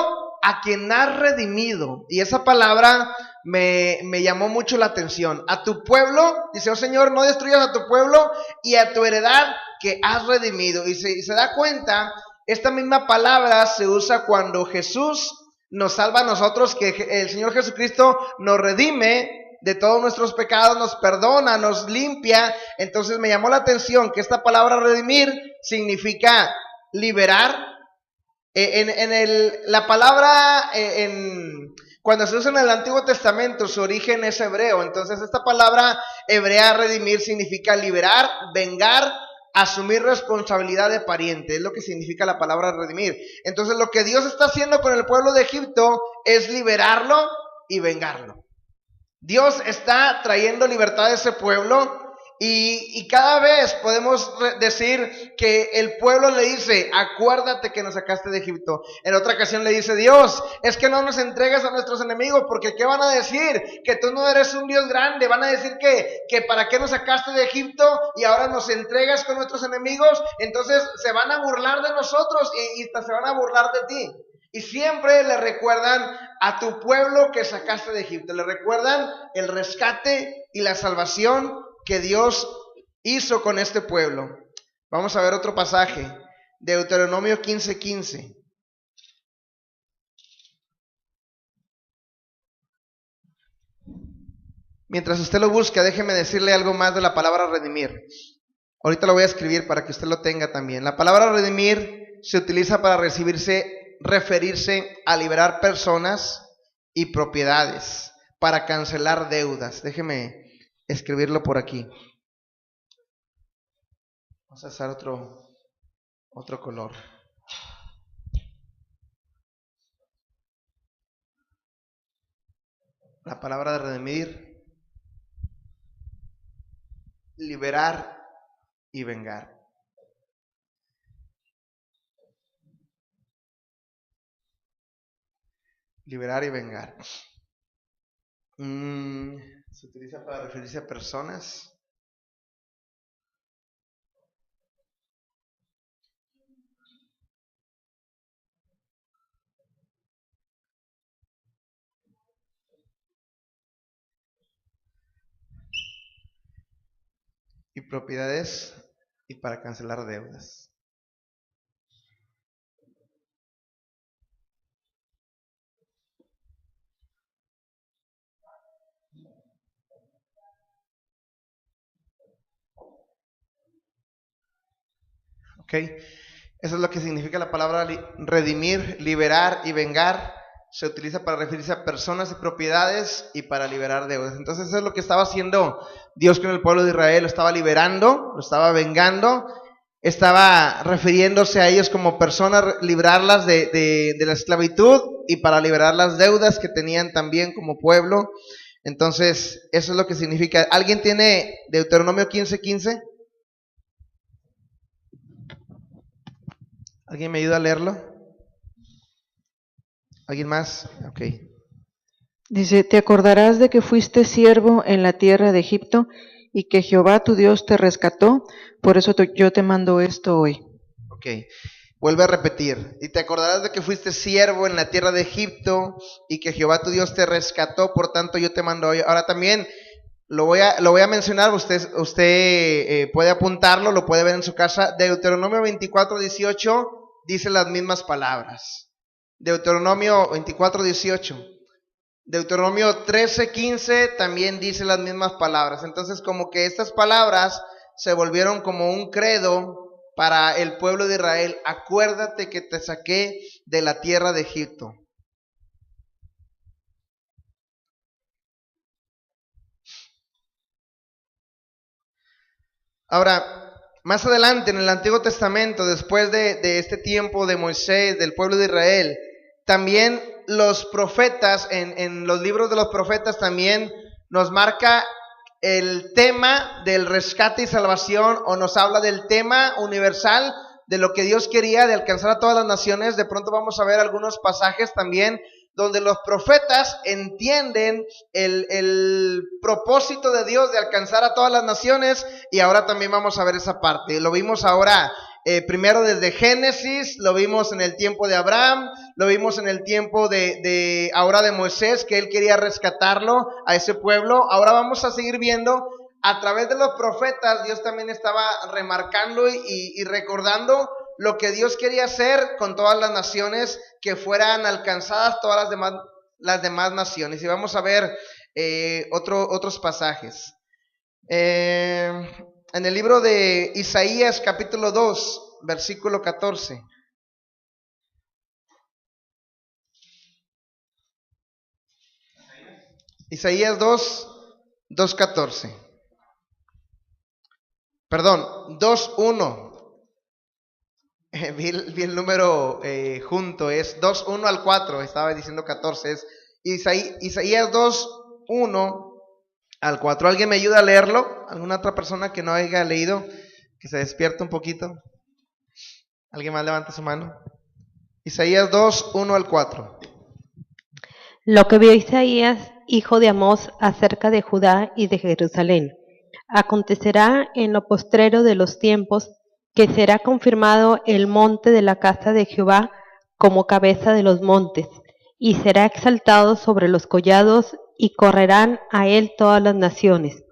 a quien has redimido. Y esa palabra me llamó mucho la atención. A tu pueblo, dice, oh Señor, no destruyas a tu pueblo y a tu heredad que has redimido. Y se da cuenta, esta misma palabra se usa cuando Jesús nos salva a nosotros, que el Señor Jesucristo nos redime de todos nuestros pecados, nos perdona, nos limpia. Entonces me llamó la atención que esta palabra redimir significa liberar. La palabra cuando se usa en el Antiguo Testamento, su origen es hebreo. Entonces esta palabra hebrea redimir significa liberar, vengar, asumir responsabilidad de pariente. Es lo que significa la palabra redimir. Entonces lo que Dios está haciendo con el pueblo de Egipto es liberarlo y vengarlo. Dios está trayendo libertad a ese pueblo y cada vez podemos decir que el pueblo le dice, acuérdate que nos sacaste de Egipto. En otra ocasión le dice Dios, es que no nos entregues a nuestros enemigos, porque ¿qué van a decir? Que tú no eres un Dios grande. Van a decir que para qué nos sacaste de Egipto y ahora nos entregas con nuestros enemigos. Entonces se van a burlar de nosotros y hasta se van a burlar de ti. Y siempre le recuerdan a tu pueblo que sacaste de Egipto. Le recuerdan el rescate y la salvación que Dios hizo con este pueblo. Vamos a ver otro pasaje. Deuteronomio 15:15. Mientras usted lo busca, déjeme decirle algo más de la palabra redimir. Ahorita lo voy a escribir para que usted lo tenga también. La palabra redimir se utiliza para referirse a liberar personas y propiedades, para cancelar deudas. Déjeme escribirlo por aquí. Vamos a usar otro color. La palabra de redimir, liberar y vengar. Liberar y vengar. Se utiliza para referirse a personas. Y propiedades y para cancelar deudas. Ok, eso es lo que significa la palabra redimir, liberar y vengar. Se utiliza para referirse a personas y propiedades y para liberar deudas. Entonces eso es lo que estaba haciendo Dios con el pueblo de Israel. Lo estaba liberando, lo estaba vengando, estaba refiriéndose a ellos como personas, librarlas de la esclavitud y para liberar las deudas que tenían también como pueblo. Entonces eso es lo que significa. ¿Alguien tiene Deuteronomio 15:15? ¿Alguien me ayuda a leerlo? ¿Alguien más? Ok. Dice, te acordarás de que fuiste siervo en la tierra de Egipto y que Jehová tu Dios te rescató, por eso yo te mando esto hoy. Ok, vuelve a repetir. Y te acordarás de que fuiste siervo en la tierra de Egipto y que Jehová tu Dios te rescató, por tanto yo te mando hoy. Ahora también lo voy a mencionar, usted puede apuntarlo, lo puede ver en su casa. Deuteronomio 24:18 dice las mismas palabras. Deuteronomio 24:18. Deuteronomio 13:15 también dice las mismas palabras. Entonces como que estas palabras se volvieron como un credo para el pueblo de Israel. Acuérdate que te saqué de la tierra de Egipto. Ahora, más adelante en el Antiguo Testamento, después de este tiempo de Moisés, del pueblo de Israel, también los profetas, en los libros de los profetas también nos marca el tema del rescate y salvación, o nos habla del tema universal de lo que Dios quería de alcanzar a todas las naciones. De pronto vamos a ver algunos pasajes también donde los profetas entienden el propósito de Dios de alcanzar a todas las naciones, y ahora también vamos a ver esa parte. Lo vimos ahora primero desde Génesis, lo vimos en el tiempo de Abraham, lo vimos en el tiempo ahora de Moisés, que él quería rescatarlo a ese pueblo. Ahora vamos a seguir viendo a través de los profetas. Dios también estaba remarcando y recordando lo que Dios quería hacer con todas las naciones, que fueran alcanzadas todas las demás naciones. Y vamos a ver otros pasajes. En el libro de Isaías capítulo 2, versículo 14. Isaías 2:14. Perdón, 2:1. Vi el número junto, es 2:1 al 4, estaba diciendo 14, es Isaías 2:1 al 4. ¿Alguien me ayuda a leerlo? ¿Alguna otra persona que no haya leído? Que se despierte un poquito. ¿Alguien más levanta su mano? Isaías 2:1 al 4. Lo que vio Isaías, hijo de Amós, acerca de Judá y de Jerusalén. Acontecerá en lo postrero de los tiempos que será confirmado el monte de la casa de Jehová como cabeza de los montes, y será exaltado sobre los collados, y correrán a él todas las naciones.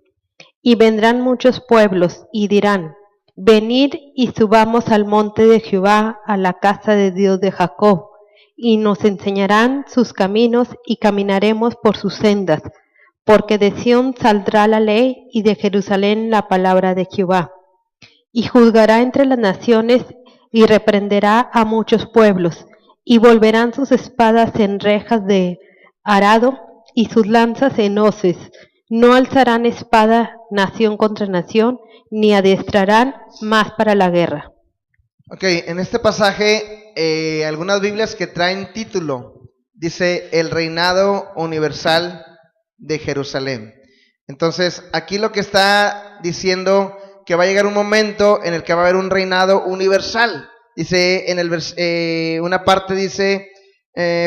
Y vendrán muchos pueblos, y dirán, venid y subamos al monte de Jehová, a la casa de Dios de Jacob, y nos enseñarán sus caminos, y caminaremos por sus sendas, porque de Sión saldrá la ley, y de Jerusalén la palabra de Jehová. Y juzgará entre las naciones, y reprenderá a muchos pueblos, y volverán sus espadas en rejas de arado, y sus lanzas en hoces. No alzarán espada nación contra nación, ni adiestrarán más para la guerra. Ok, en este pasaje, algunas Biblias que traen título, dice el reinado universal de Jerusalén. Entonces, aquí lo que está diciendo, que va a llegar un momento en el que va a haber un reinado universal. Dice, una parte dice,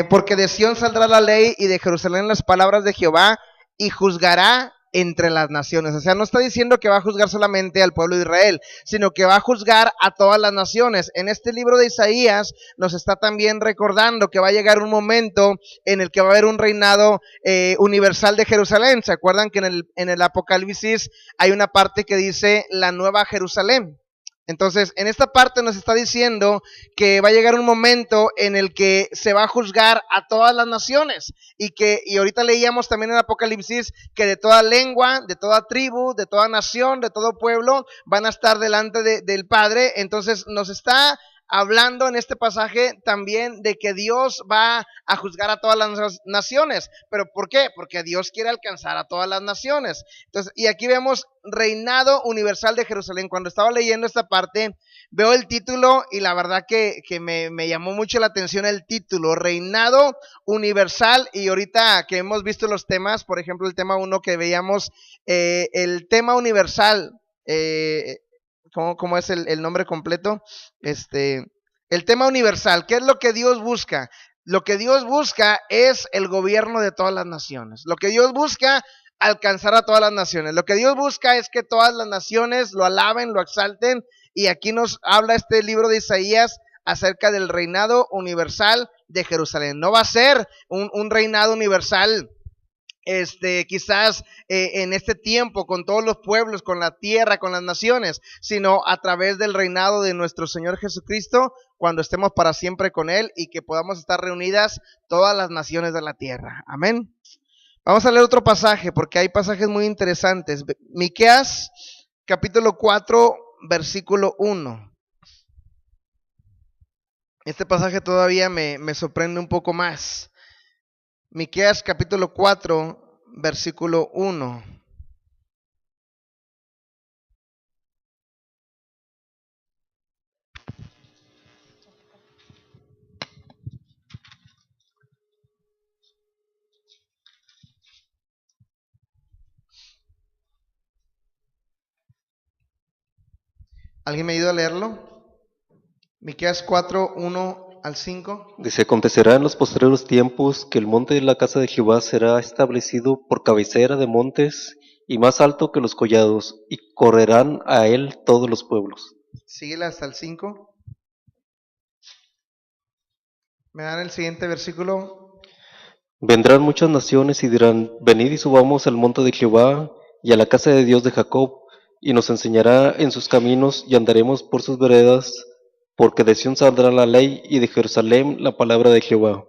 Porque de Sión saldrá la ley y de Jerusalén las palabras de Jehová y juzgará entre las naciones. O sea, no está diciendo que va a juzgar solamente al pueblo de Israel, sino que va a juzgar a todas las naciones. En este libro de Isaías nos está también recordando que va a llegar un momento en el que va a haber un reinado universal de Jerusalén. ¿Se acuerdan que en el Apocalipsis hay una parte que dice la nueva Jerusalén? Entonces, en esta parte nos está diciendo que va a llegar un momento en el que se va a juzgar a todas las naciones y ahorita leíamos también en Apocalipsis que de toda lengua, de toda tribu, de toda nación, de todo pueblo van a estar delante del Padre. Entonces nos está hablando en este pasaje también de que Dios va a juzgar a todas las naciones. ¿Pero por qué? Porque Dios quiere alcanzar a todas las naciones. Entonces, y aquí vemos reinado universal de Jerusalén. Cuando estaba leyendo esta parte, veo el título y la verdad que me llamó mucho la atención el título, reinado universal. Y ahorita que hemos visto los temas, por ejemplo, el tema 1 que veíamos, el tema universal, ¿cómo es el nombre completo? El tema universal, ¿qué es lo que Dios busca? Lo que Dios busca es el gobierno de todas las naciones. Lo que Dios busca, alcanzar a todas las naciones. Lo que Dios busca es que todas las naciones lo alaben, lo exalten. Y aquí nos habla este libro de Isaías acerca del reinado universal de Jerusalén. No va a ser un reinado universal quizás en este tiempo con todos los pueblos, con la tierra, con las naciones, sino a través del reinado de nuestro Señor Jesucristo, cuando estemos para siempre con Él y que podamos estar reunidas todas las naciones de la tierra. Amén. Vamos a leer otro pasaje porque hay pasajes muy interesantes. Miqueas capítulo 4 versículo 1. Este pasaje todavía me sorprende un poco más. Miqueas capítulo 4, versículo 1. ¿Alguien me ayuda a leerlo? Miqueas 4, 1 al 5. Dice, acontecerá en los postreros tiempos que el monte de la casa de Jehová será establecido por cabecera de montes y más alto que los collados, y correrán a él todos los pueblos. Síguela hasta el 5. ¿Me dan el siguiente versículo? Vendrán muchas naciones y dirán, venid y subamos al monte de Jehová y a la casa de Dios de Jacob, y nos enseñará en sus caminos y andaremos por sus veredas, porque de Sión saldrá la ley y de Jerusalén la palabra de Jehová.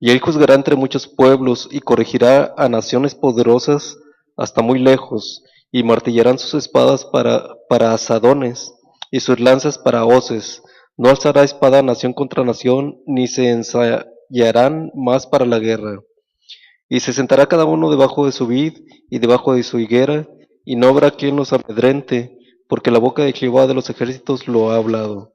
Y él juzgará entre muchos pueblos y corregirá a naciones poderosas hasta muy lejos, y martillarán sus espadas para asadones y sus lanzas para hoces. No alzará espada nación contra nación, ni se ensayarán más para la guerra. Y se sentará cada uno debajo de su vid y debajo de su higuera, y no habrá quien los amedrente, porque la boca de Jehová de los ejércitos lo ha hablado.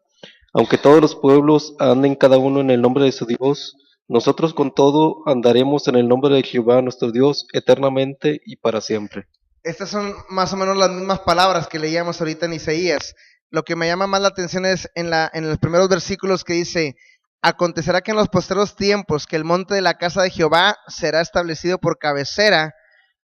Aunque todos los pueblos anden cada uno en el nombre de su Dios, nosotros con todo andaremos en el nombre de Jehová nuestro Dios eternamente y para siempre. Estas son más o menos las mismas palabras que leíamos ahorita en Isaías. Lo que me llama más la atención es en los primeros versículos que dice: acontecerá que en los posteros tiempos que el monte de la casa de Jehová será establecido por cabecera,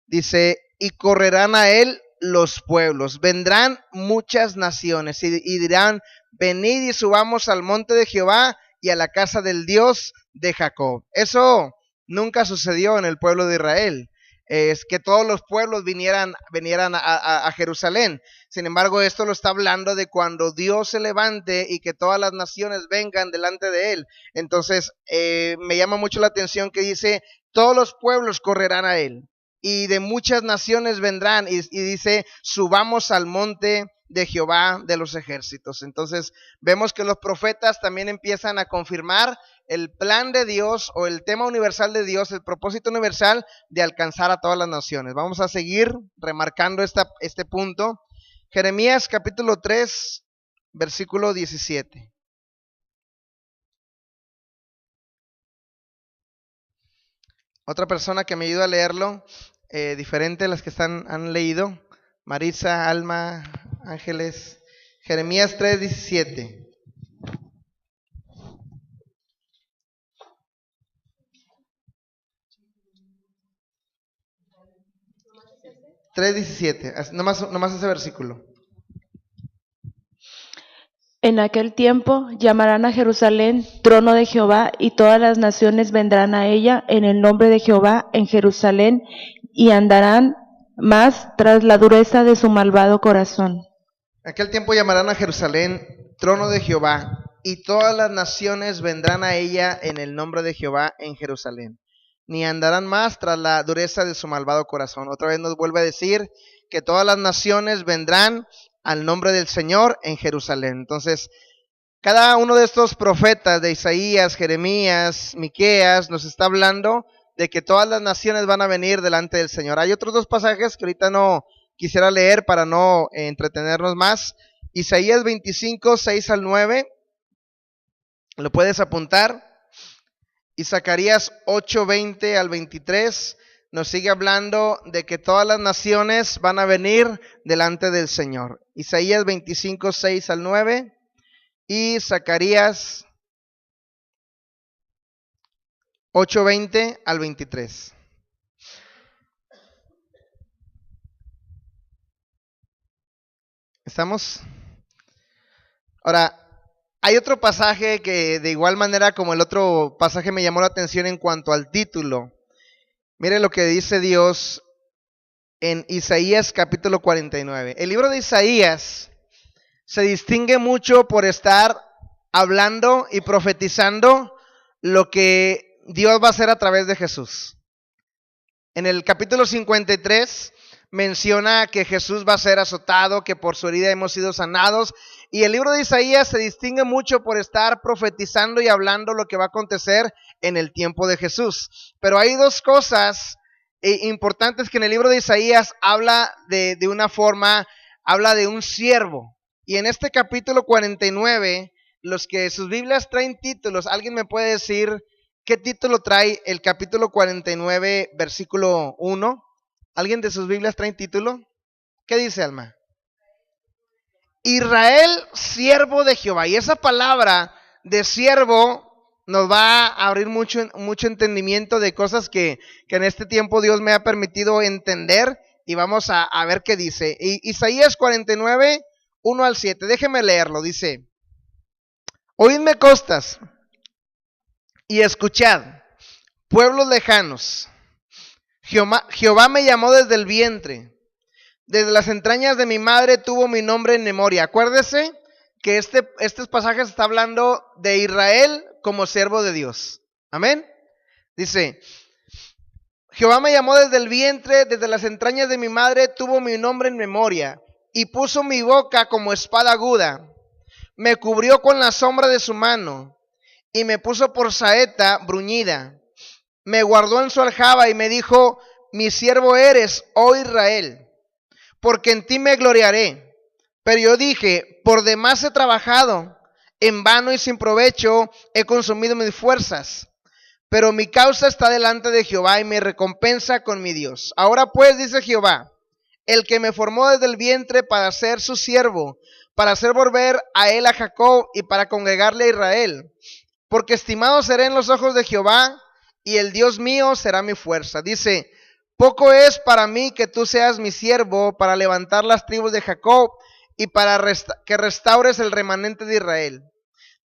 dice, y correrán a él los pueblos, vendrán muchas naciones y dirán, venid y subamos al monte de Jehová y a la casa del Dios de Jacob. Eso nunca sucedió en el pueblo de Israel. Es que todos los pueblos vinieran a Jerusalén. Sin embargo, esto lo está hablando de cuando Dios se levante y que todas las naciones vengan delante de él. Entonces, me llama mucho la atención que dice, todos los pueblos correrán a él y de muchas naciones vendrán, y dice, subamos al monte de Jehová de los ejércitos. Entonces vemos que los profetas también empiezan a confirmar el plan de Dios o el tema universal de Dios, el propósito universal de alcanzar a todas las naciones. Vamos a seguir remarcando este punto. Jeremías capítulo 3, versículo 17. Otra persona que me ayuda a leerlo, diferente a las que han leído, Marisa, Alma, Ángeles. Jeremías 3:17. 3:17, nomás ese versículo. En aquel tiempo llamarán a Jerusalén trono de Jehová, y todas las naciones vendrán a ella en el nombre de Jehová en Jerusalén, y andarán más tras la dureza de su malvado corazón. En aquel tiempo llamarán a Jerusalén trono de Jehová, y todas las naciones vendrán a ella en el nombre de Jehová en Jerusalén, ni andarán más tras la dureza de su malvado corazón. Otra vez nos vuelve a decir que todas las naciones vendrán al nombre del Señor en Jerusalén. Entonces, cada uno de estos profetas de Isaías, Jeremías, Miqueas, nos está hablando de que todas las naciones van a venir delante del Señor. Hay otros dos pasajes que ahorita no quisiera leer para no entretenernos más. Isaías 25, 6 al 9, lo puedes apuntar. Y Zacarías 8, 20 al 23 nos sigue hablando de que todas las naciones van a venir delante del Señor. Isaías 25, 6 al 9 y Zacarías 8, 20 al 23. ¿Estamos? Ahora, hay otro pasaje que de igual manera como el otro pasaje me llamó la atención en cuanto al título. Mire lo que dice Dios en Isaías capítulo 49. El libro de Isaías se distingue mucho por estar hablando y profetizando lo que Dios va a hacer a través de Jesús. En el capítulo 53 menciona que Jesús va a ser azotado, que por su herida hemos sido sanados. Y el libro de Isaías se distingue mucho por estar profetizando y hablando lo que va a acontecer en el tiempo de Jesús. Pero hay dos cosas importantes que en el libro de Isaías habla de una forma, habla de un siervo. Y en este capítulo 49, los que sus Biblias traen títulos, ¿alguien me puede decir qué título trae el capítulo 49, versículo 1? ¿Alguien de sus Biblias trae título? ¿Qué dice, Alma? Israel, siervo de Jehová. Y esa palabra de siervo nos va a abrir mucho entendimiento de cosas que en este tiempo Dios me ha permitido entender. Y vamos a ver qué dice. Isaías 49, 1 al 7. Déjeme leerlo. Dice: Oídme costas y escuchad, pueblos lejanos. Jehová me llamó desde el vientre. Desde las entrañas de mi madre tuvo mi nombre en memoria. Acuérdese que estos pasajes está hablando de Israel como siervo de Dios. Amén. Dice: Jehová me llamó desde el vientre, desde las entrañas de mi madre tuvo mi nombre en memoria, y puso mi boca como espada aguda. Me cubrió con la sombra de su mano, y me puso por saeta bruñida. Me guardó en su aljaba y me dijo: mi siervo eres, oh Israel, porque en ti me gloriaré. Pero yo dije: por demás he trabajado, en vano y sin provecho he consumido mis fuerzas. Pero mi causa está delante de Jehová y mi recompensa con mi Dios. Ahora pues, dice Jehová, el que me formó desde el vientre para ser su siervo, para hacer volver a él a Jacob y para congregarle a Israel. Porque estimado seré en los ojos de Jehová, y el Dios mío será mi fuerza. Dice: poco es para mí que tú seas mi siervo para levantar las tribus de Jacob y para que restaures el remanente de Israel.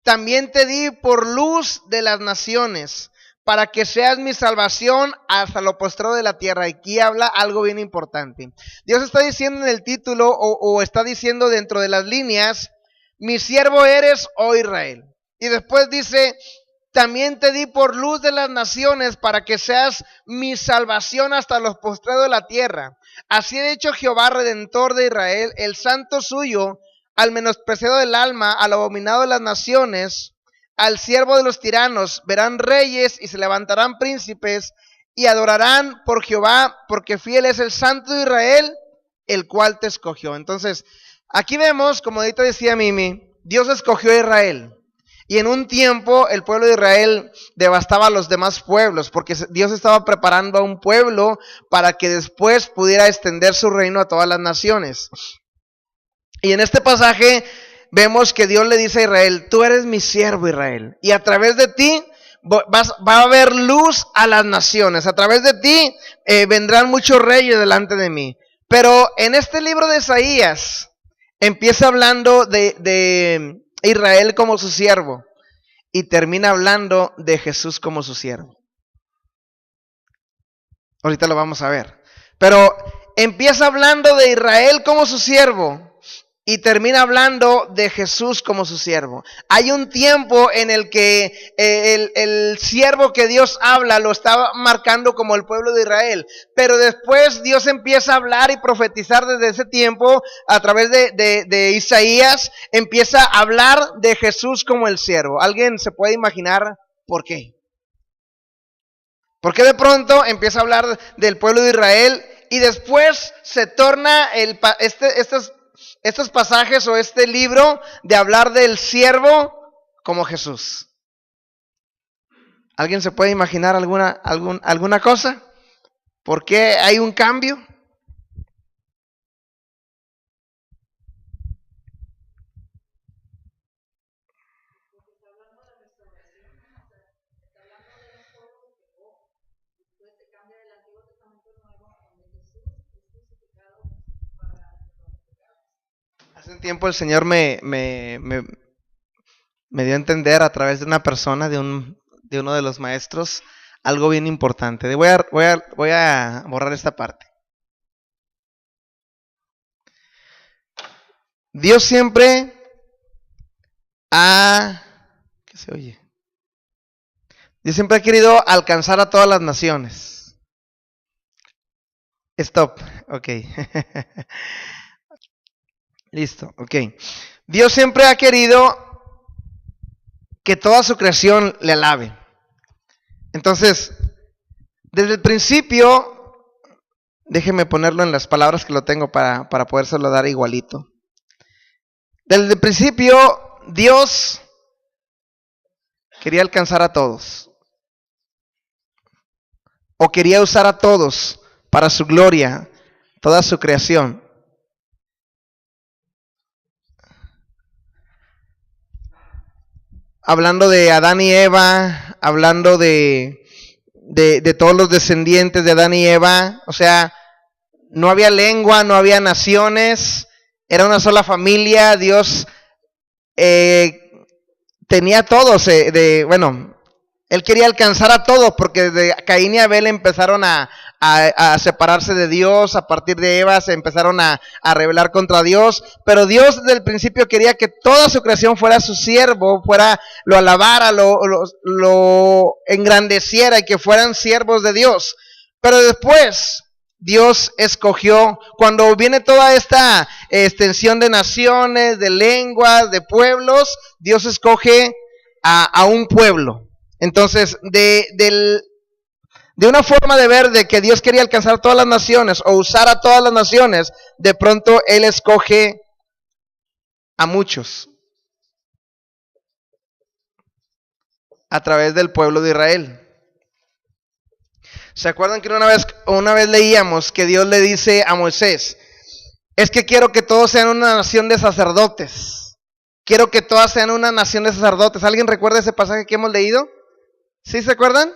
También te di por luz de las naciones, para que seas mi salvación hasta lo postrero de la tierra. Aquí habla algo bien importante. Dios está diciendo en el título o está diciendo dentro de las líneas: mi siervo eres, oh Israel. Y después dice: también te di por luz de las naciones para que seas mi salvación hasta los postreros de la tierra. Así ha dicho Jehová, redentor de Israel, el santo suyo, al menospreciado del alma, al abominado de las naciones, al siervo de los tiranos. Verán reyes y se levantarán príncipes y adorarán por Jehová, porque fiel es el santo de Israel, el cual te escogió. Entonces, aquí vemos, como ahorita decía Mimi, Dios escogió a Israel. Y en un tiempo el pueblo de Israel devastaba a los demás pueblos, porque Dios estaba preparando a un pueblo para que después pudiera extender su reino a todas las naciones. Y en este pasaje vemos que Dios le dice a Israel: tú eres mi siervo, Israel, y a través de ti va a haber luz a las naciones. A través de ti vendrán muchos reyes delante de mí. Pero en este libro de Isaías empieza hablando de Israel como su siervo y termina hablando de Jesús como su siervo. Ahorita lo vamos a ver. Pero empieza hablando de Israel como su siervo y termina hablando de Jesús como su siervo. Hay un tiempo en el que el siervo que Dios habla lo estaba marcando como el pueblo de Israel. Pero después Dios empieza a hablar y profetizar desde ese tiempo a través de Isaías. Empieza a hablar de Jesús como el siervo. ¿Alguien se puede imaginar por qué? ¿Por qué de pronto empieza a hablar del pueblo de Israel y después se torna estos pasajes o este libro de hablar del siervo como Jesús? ¿Alguien se puede imaginar alguna cosa? ¿Por qué hay un cambio? Hace un tiempo el Señor me dio a entender a través de una persona, de uno de los maestros, algo bien importante. Voy a borrar esta parte. Dios siempre ¿qué se oye? Dios siempre ha querido alcanzar a todas las naciones. Stop, ok. Listo, ok. Dios siempre ha querido que toda su creación le alabe. Entonces, desde el principio, déjeme ponerlo en las palabras que lo tengo para podérselo dar igualito. Desde el principio, Dios quería alcanzar a todos. O quería usar a todos para su gloria, toda su creación. Hablando de Adán y Eva, hablando de todos los descendientes de Adán y Eva, o sea, no había lengua, no había naciones, era una sola familia. Dios tenía todos, Él quería alcanzar a todos, porque de Caín y Abel empezaron a separarse de Dios. A partir de Eva se empezaron a rebelar contra Dios, pero Dios desde el principio quería que toda su creación fuera su siervo, lo alabara, lo engrandeciera y que fueran siervos de Dios. Pero después Dios escogió, cuando viene toda esta extensión de naciones, de lenguas, de pueblos, Dios escoge a un pueblo. Entonces, de una forma de ver de que Dios quería alcanzar todas las naciones o usar a todas las naciones, de pronto Él escoge a muchos a través del pueblo de Israel. ¿Se acuerdan que una vez leíamos que Dios le dice a Moisés: es que quiero que todos sean una nación de sacerdotes? Quiero que todas sean una nación de sacerdotes. ¿Alguien recuerda ese pasaje que hemos leído? ¿Sí se acuerdan?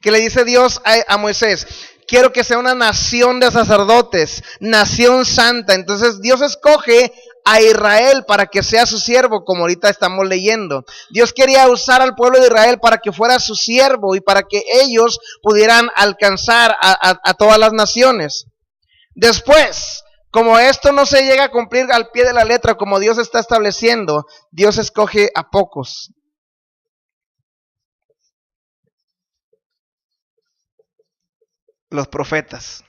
Que le dice Dios a Moisés: quiero que sea una nación de sacerdotes, nación santa. Entonces Dios escoge a Israel para que sea su siervo, como ahorita estamos leyendo. Dios quería usar al pueblo de Israel para que fuera su siervo y para que ellos pudieran alcanzar a todas las naciones. Después, como esto no se llega a cumplir al pie de la letra como Dios está estableciendo, Dios escoge a pocos. Los profetas.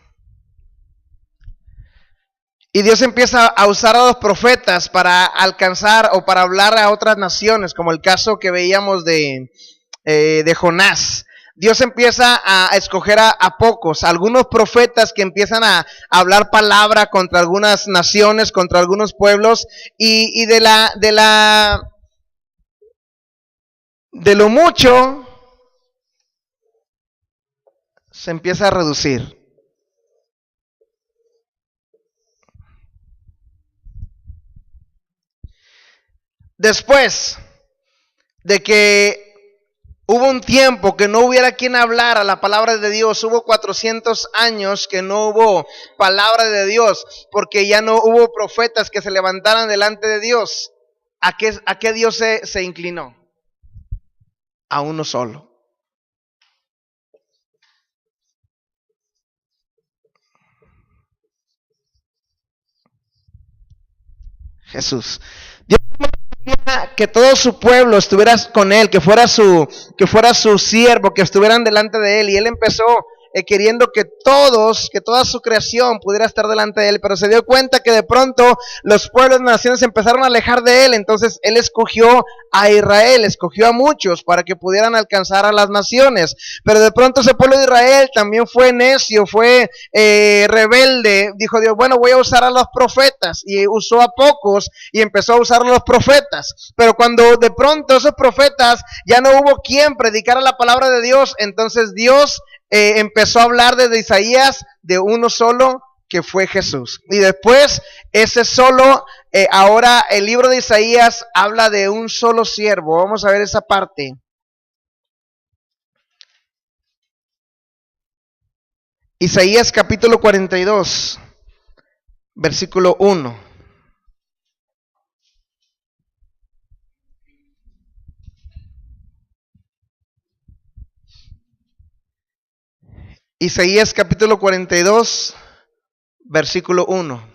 Y Dios empieza a usar a los profetas para alcanzar o para hablar a otras naciones, como el caso que veíamos de Jonás. Dios empieza a escoger a pocos, algunos profetas que empiezan a hablar palabra contra algunas naciones, contra algunos pueblos, y de lo mucho se empieza a reducir. Después de que Hubo un tiempo que no hubiera quien hablara la palabra de Dios. Hubo 400 años que no hubo palabra de Dios, porque ya no hubo profetas que se levantaran delante de Dios. ¿A qué Dios se inclinó? A uno solo. Jesús. Dios quería que todo su pueblo estuviera con él, que fuera su siervo, que estuvieran delante de él. Y él empezó queriendo que toda su creación pudiera estar delante de él, pero se dio cuenta que de pronto los pueblos, naciones se empezaron a alejar de él. Entonces él escogió a Israel, escogió a muchos para que pudieran alcanzar a las naciones, pero de pronto ese pueblo de Israel también fue necio, fue rebelde. Dijo Dios, bueno, voy a usar a los profetas, y usó a pocos y empezó a usar a los profetas. Pero cuando de pronto esos profetas ya no hubo quien predicara la palabra de Dios, entonces Dios empezó a hablar desde Isaías de uno solo, que fue Jesús. Y después ese solo, ahora el libro de Isaías habla de un solo siervo. Vamos a ver esa parte. Isaías capítulo 42, versículo 1. Isaías capítulo 42, versículo 1.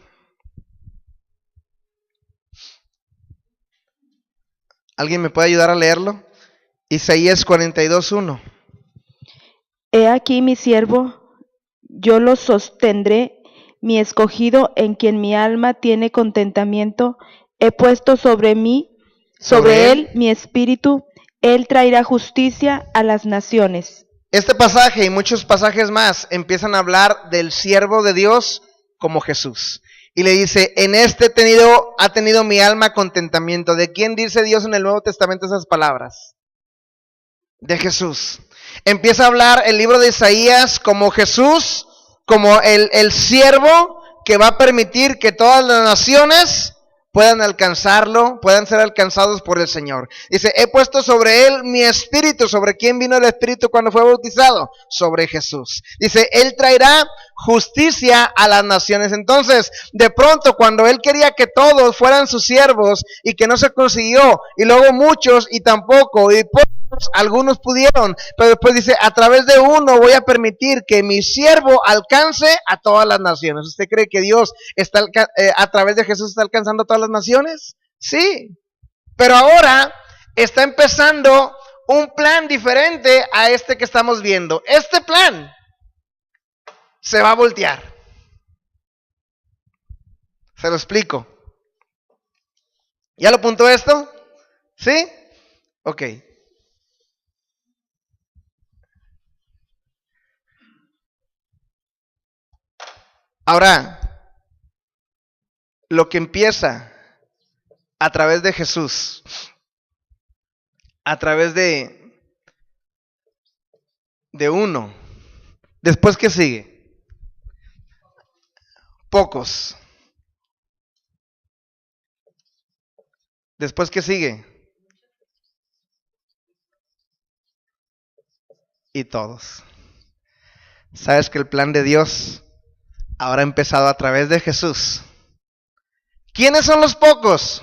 ¿Alguien me puede ayudar a leerlo? Isaías 42, 1. He aquí mi siervo, yo lo sostendré, mi escogido en quien mi alma tiene contentamiento. He puesto sobre él mi espíritu, él traerá justicia a las naciones. Este pasaje y muchos pasajes más empiezan a hablar del siervo de Dios como Jesús. Y le dice, en este ha tenido mi alma contentamiento. ¿De quién dice Dios en el Nuevo Testamento esas palabras? De Jesús. Empieza a hablar el libro de Isaías como Jesús, como el siervo que va a permitir que todas las naciones puedan alcanzarlo, puedan ser alcanzados por el Señor. Dice, he puesto sobre él mi espíritu. ¿Sobre quién vino el espíritu cuando fue bautizado? Sobre Jesús. Dice, él traerá justicia a las naciones. Entonces, de pronto, cuando él quería que todos fueran sus siervos y que no se consiguió, y luego muchos y tampoco, y pocos, algunos pudieron, pero después dice, a través de uno voy a permitir que mi siervo alcance a todas las naciones. ¿Usted cree que Dios está a través de Jesús está alcanzando a todas las naciones? Sí, pero ahora está empezando un plan diferente a este que estamos viendo. Este plan se va a voltear. Se lo explico. ¿Ya lo apuntó esto? ¿Sí? Ok. Ahora, lo que empieza a través de Jesús, a través de uno, después ¿qué sigue? Pocos. Después ¿qué sigue? Y todos. ¿Sabes que el plan de Dios ahora ha empezado a través de Jesús? ¿Quiénes son los pocos?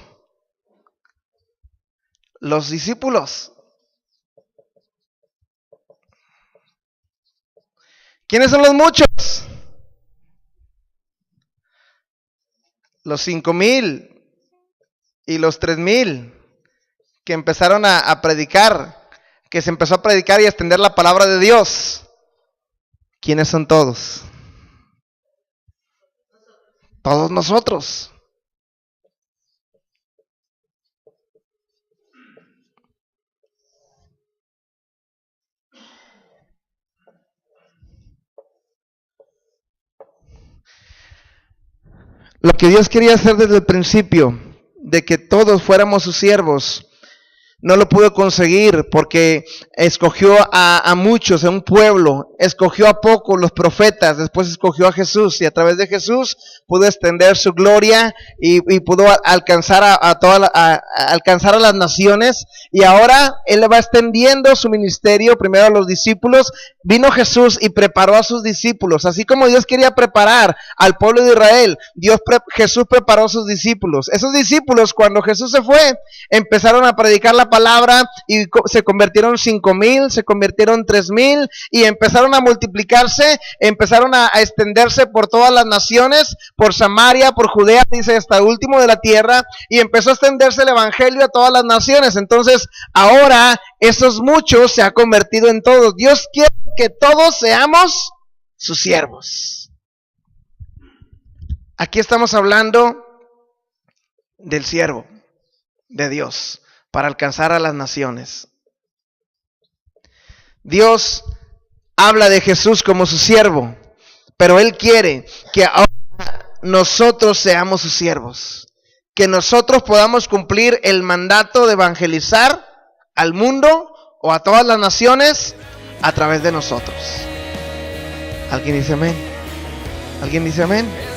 Los discípulos. ¿Quiénes son los muchos? Los 5,000 y los 3,000 que empezaron a predicar, que se empezó a predicar y a extender la palabra de Dios. ¿Quiénes son todos? Todos nosotros. Lo que Dios quería hacer desde el principio, de que todos fuéramos sus siervos, no lo pudo conseguir porque escogió a muchos, a un pueblo, escogió a pocos, los profetas, después escogió a Jesús, y a través de Jesús pudo extender su gloria y pudo alcanzar alcanzar a las naciones. Y ahora Él va extendiendo su ministerio primero a los discípulos. Vino Jesús y preparó a sus discípulos, así como Dios quería preparar al pueblo de Israel. Jesús preparó a sus discípulos. Esos discípulos, cuando Jesús se fue, empezaron a predicar la palabra y se convirtieron 5,000, se convirtieron 3,000 y empezaron a multiplicarse, empezaron a extenderse por todas las naciones, por Samaria, por Judea, dice, hasta el último de la tierra, y empezó a extenderse el evangelio a todas las naciones. Entonces, ahora esos muchos se ha convertido en todos. Dios quiere que todos seamos sus siervos. Aquí estamos hablando del siervo de Dios para alcanzar a las naciones. Dios habla de Jesús como su siervo, pero Él quiere que ahora nosotros seamos sus siervos, que nosotros podamos cumplir el mandato de evangelizar al mundo o a todas las naciones a través de nosotros. ¿Alguien dice amén? ¿Alguien dice amén?